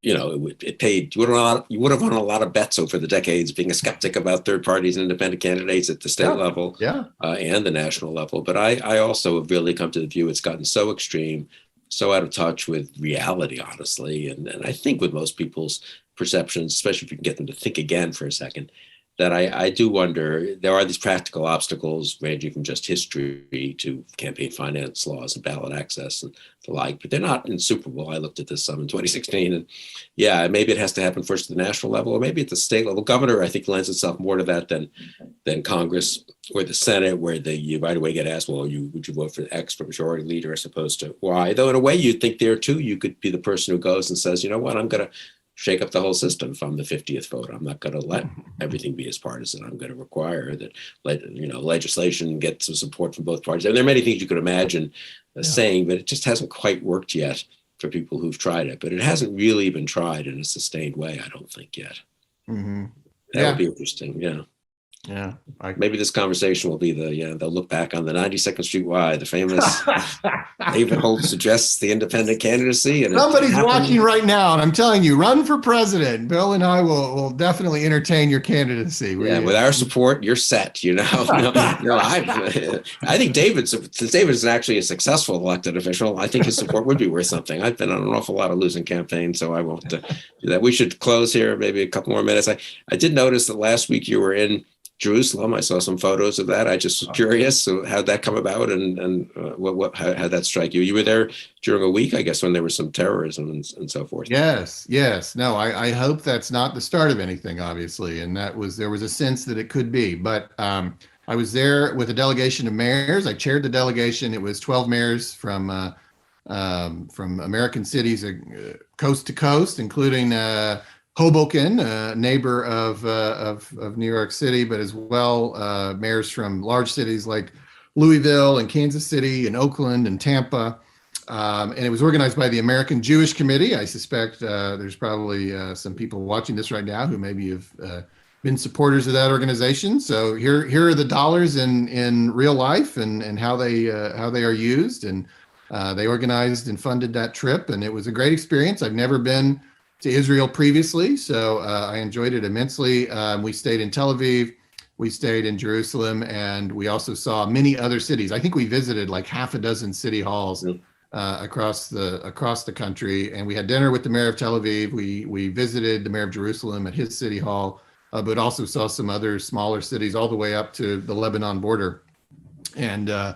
S2: it paid. You would have won a lot of bets over the decades being a skeptic about third parties and independent candidates at the state level and the national level. But I also have really come to the view it's gotten so extreme, so out of touch with reality, honestly. And I think with most people's perceptions, especially if you can get them to think again for a second, that I do wonder, there are these practical obstacles ranging from just history to campaign finance laws and ballot access and the like, but they're not insuperable. I looked at this some in 2016, and maybe it has to happen first at the national level, or maybe at the state level. Governor, I think, lends itself more to that than Congress or the Senate, where you right away get asked, well, would you vote for X for majority leader as opposed to Y? Though in a way you'd think there too, you could be the person who goes and says, you know what, I'm going to shake up the whole system. If I'm the 50th vote, I'm not going to let everything be as partisan. I'm going to require that, legislation get some support from both parties. And there are many things you could imagine saying, but it just hasn't quite worked yet for people who've tried it. But it hasn't really been tried in a sustained way, I don't think, yet.
S3: Mm-hmm.
S2: That would be interesting. Yeah.
S3: Yeah.
S2: Maybe this conversation will be they'll look back on the 92nd Street Y, the famous David Holt suggests the independent candidacy. And
S3: somebody's watching right now, and I'm telling you, run for president. Bill and I will definitely entertain your candidacy.
S2: With our support, you're set. I think since David is actually a successful elected official, I think his support would be worth something. I've been on an awful lot of losing campaigns, so I won't do that. We should close here, maybe a couple more minutes. I did notice that last week you were in Jerusalem. I saw some photos of that. I just was curious. So how'd that come about, and how'd that strike you? You were there during a week, I guess, when there was some terrorism and so forth.
S3: Yes, yes. No, I hope that's not the start of anything, obviously. And there was a sense that it could be. But I was there with a delegation of mayors. I chaired the delegation. It was 12 mayors from American cities coast to coast, including Hoboken, a neighbor of New York City, but as well mayors from large cities like Louisville and Kansas City and Oakland and Tampa. And it was organized by the American Jewish Committee. I suspect there's probably some people watching this right now who maybe have been supporters of that organization. So here are the dollars in real life and how they are used. And they organized and funded that trip, and it was a great experience. I've never been to Israel previously, so I enjoyed it immensely. We stayed in Tel Aviv, we stayed in Jerusalem, and we also saw many other cities. I think we visited like half a dozen city halls across the country, and we had dinner with the mayor of Tel Aviv. We visited the mayor of Jerusalem at his city hall, but also saw some other smaller cities all the way up to the Lebanon border, and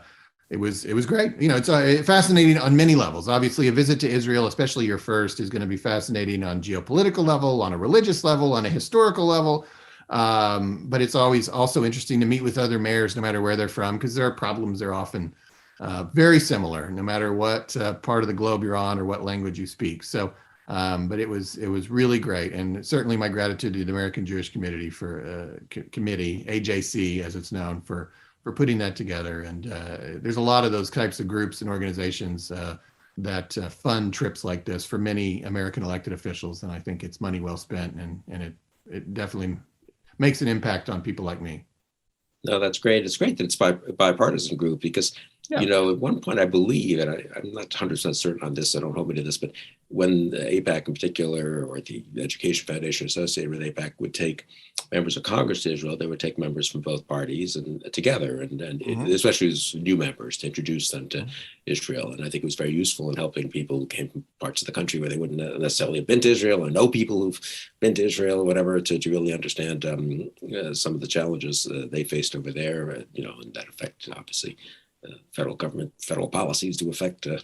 S3: it was great. You know, it's fascinating on many levels. Obviously, a visit to Israel, especially your first, is going to be fascinating on geopolitical level, on a religious level, on a historical level. But it's always also interesting to meet with other mayors, no matter where they're from, because there are problems. They're often very similar, no matter what part of the globe you're on or what language you speak. So, but it was really great, and certainly my gratitude to the American Jewish Committee Committee, AJC, as it's known, for putting that together. And there's a lot of those types of groups and organizations that fund trips like this for many American elected officials. And I think it's money well spent, and it definitely makes an impact on people like me.
S2: No, that's great. It's great that it's a bipartisan group because, you know, at one point I believe, and I'm not 100% certain on this, so don't hold me to this, but when the AIPAC in particular, or the Education Foundation associated with AIPAC, would take members of Congress to Israel, they would take members from both parties and together, and especially as new members, to introduce them to Israel. And I think it was very useful in helping people who came from parts of the country where they wouldn't necessarily have been to Israel, or know people who've been to Israel or whatever, to really understand some of the challenges they faced over there, you know, and that affect, obviously, federal government, federal policies to affect the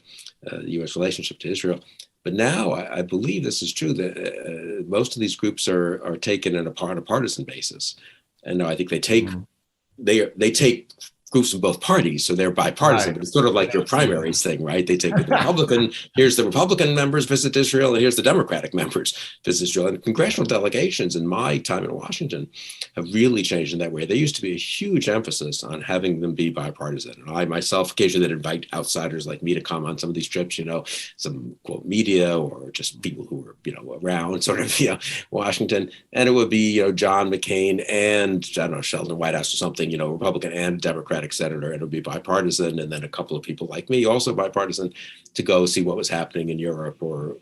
S2: U.S. relationship to Israel. But now I believe this is true, that most of these groups are taken on a partisan basis. And now I think they take groups from both parties, so they're bipartisan, but it's sort of like your primaries thing, right? They take the Republican, here's the Republican members visit Israel, and here's the Democratic members visit Israel. And congressional delegations in my time in Washington have really changed in that way. There used to be a huge emphasis on having them be bipartisan. And I myself occasionally invite outsiders like me to come on some of these trips, you know, some quote media or just people who were, you know, around sort of, you know, Washington. And it would be, you know, John McCain and, I don't know, Sheldon Whitehouse or something, you know, Republican and Democratic senator, and it would be bipartisan, and then a couple of people like me, also bipartisan, to go see what was happening in Europe or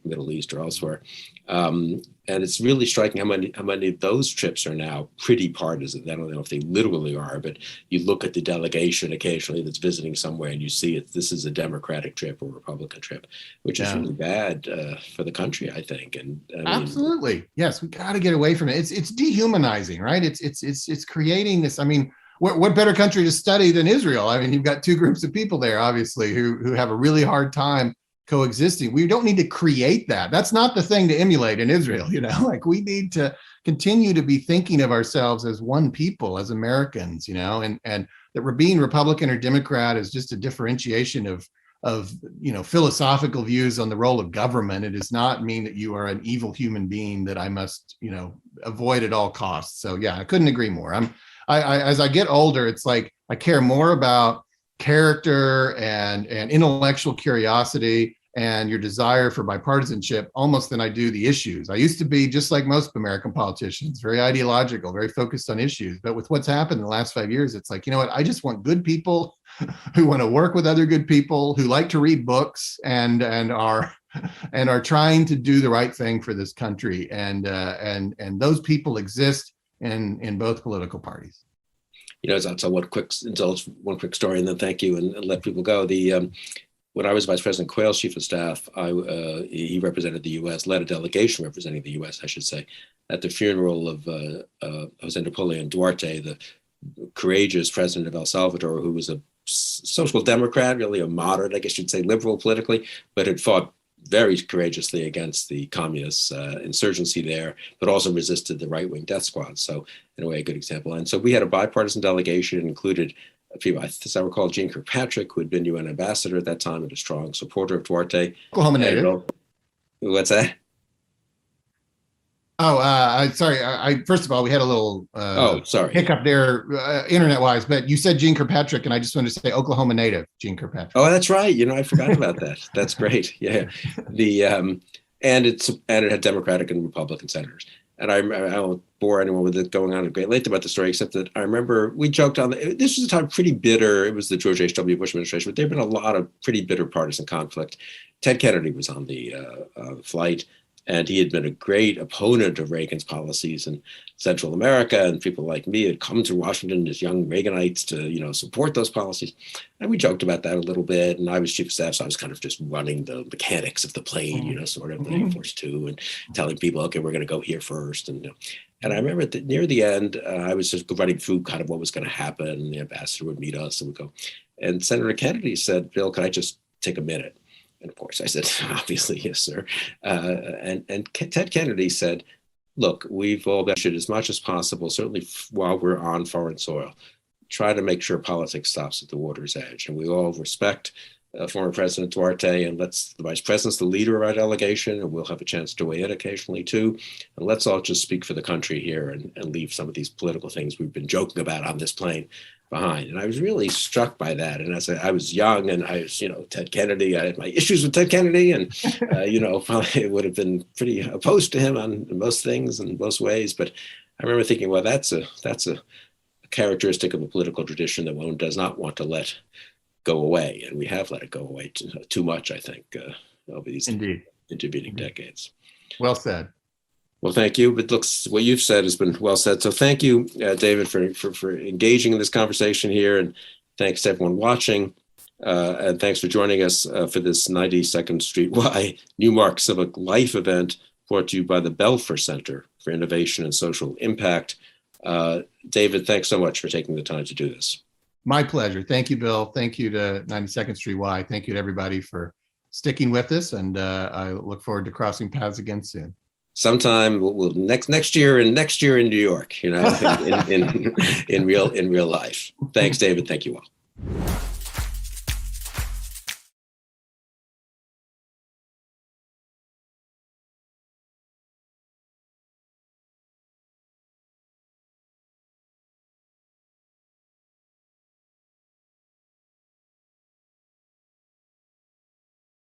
S2: Middle East or elsewhere. And it's really striking how many of those trips are now pretty partisan. I don't know if they literally are, but you look at the delegation occasionally that's visiting somewhere, and you see this is a Democratic trip or Republican trip, which is really bad for the country, I think. And
S3: absolutely, yes, we got to get away from it. It's dehumanizing, right? It's creating this. I mean, what better country to study than Israel? I mean, you've got two groups of people there, obviously, who have a really hard time coexisting. We don't need to create that. That's not the thing to emulate in Israel, you know, like we need to continue to be thinking of ourselves as one people, as Americans, you know, and that being Republican or Democrat is just a differentiation of, you know, philosophical views on the role of government. It does not mean that you are an evil human being that I must, you know, avoid at all costs. So yeah, I couldn't agree more. As I get older, it's like I care more about character and intellectual curiosity and your desire for bipartisanship almost than I do the issues. I used to be, just like most American politicians, very ideological, very focused on issues. But with what's happened in the last 5 years, it's like, you know what, I just want good people who want to work with other good people, who like to read books and are trying to do the right thing for this country. And those people exist in both political parties.
S2: You know, I'll tell one quick story, and then thank you, and let people go. When I was Vice President Quayle's chief of staff, he represented the U.S., led a delegation representing the U.S., I should say, at the funeral of Jose Napoleon Duarte, the courageous president of El Salvador, who was a social democrat, really a moderate, I guess you'd say liberal politically, but had fought very courageously against the communist insurgency there, but also resisted the right-wing death squad. So in a way, a good example. And so we had a bipartisan delegation, included people, as I recall, Jeane Kirkpatrick, who had been UN ambassador at that time and a strong supporter of Duarte.
S3: Oklahoma native.
S2: What's that?
S3: Oh, sorry. First of all, we had a little hiccup there, internet-wise. But you said Jeane Kirkpatrick, and I just wanted to say Oklahoma native, Jeane Kirkpatrick.
S2: Oh, that's right. I forgot about that. That's great. Yeah, and it had Democratic and Republican senators. And I won't bore anyone with it going on at great length about the story, except that I remember we joked on this was a time pretty bitter. It was the George H.W. Bush administration, but there had been a lot of pretty bitter partisan conflict. Ted Kennedy was on the flight. And he had been a great opponent of Reagan's policies in Central America, and people like me had come to Washington as young Reaganites to, support those policies. And we joked about that a little bit. And I was chief of staff, so I was kind of just running the mechanics of the plane, sort of the Air Force Two, and telling people, okay, we're going to go here first. And I remember that near the end, I was just running through kind of what was going to happen. And the ambassador would meet us, and we'd go. And Senator Kennedy said, Bill, can I just take a minute? And of course, I said, obviously, yes, sir. And Ted Kennedy said, look, we've all been as much as possible, certainly while we're on foreign soil, try to make sure politics stops at the water's edge. And we all respect former President Duarte, and the vice president's the leader of our delegation, and we'll have a chance to weigh in occasionally too. And let's all just speak for the country here and leave some of these political things we've been joking about on this plane behind. And I was really struck by that. And as I was young, and I was, Ted Kennedy, I had my issues with Ted Kennedy, and, probably would have been pretty opposed to him on most things and most ways. But I remember thinking, well, that's a characteristic of a political tradition that one does not want to let go away. And we have let it go away too much, I think, over these intervening decades.
S3: Well said.
S2: Well, thank you. But looks, what you've said has been well said. So thank you, David, for engaging in this conversation here. And thanks to everyone watching. And thanks for joining us for this 92nd Street Y Newmark Civic Life event brought to you by the Belfer Center for Innovation and Social Impact. David, thanks so much for taking the time to do this.
S3: My pleasure. Thank you, Bill. Thank you to 92nd Street Y. Thank you to everybody for sticking with us. And I look forward to crossing paths again soon.
S2: Sometime we'll next year in New York, in real life. Thanks, David. Thank you all.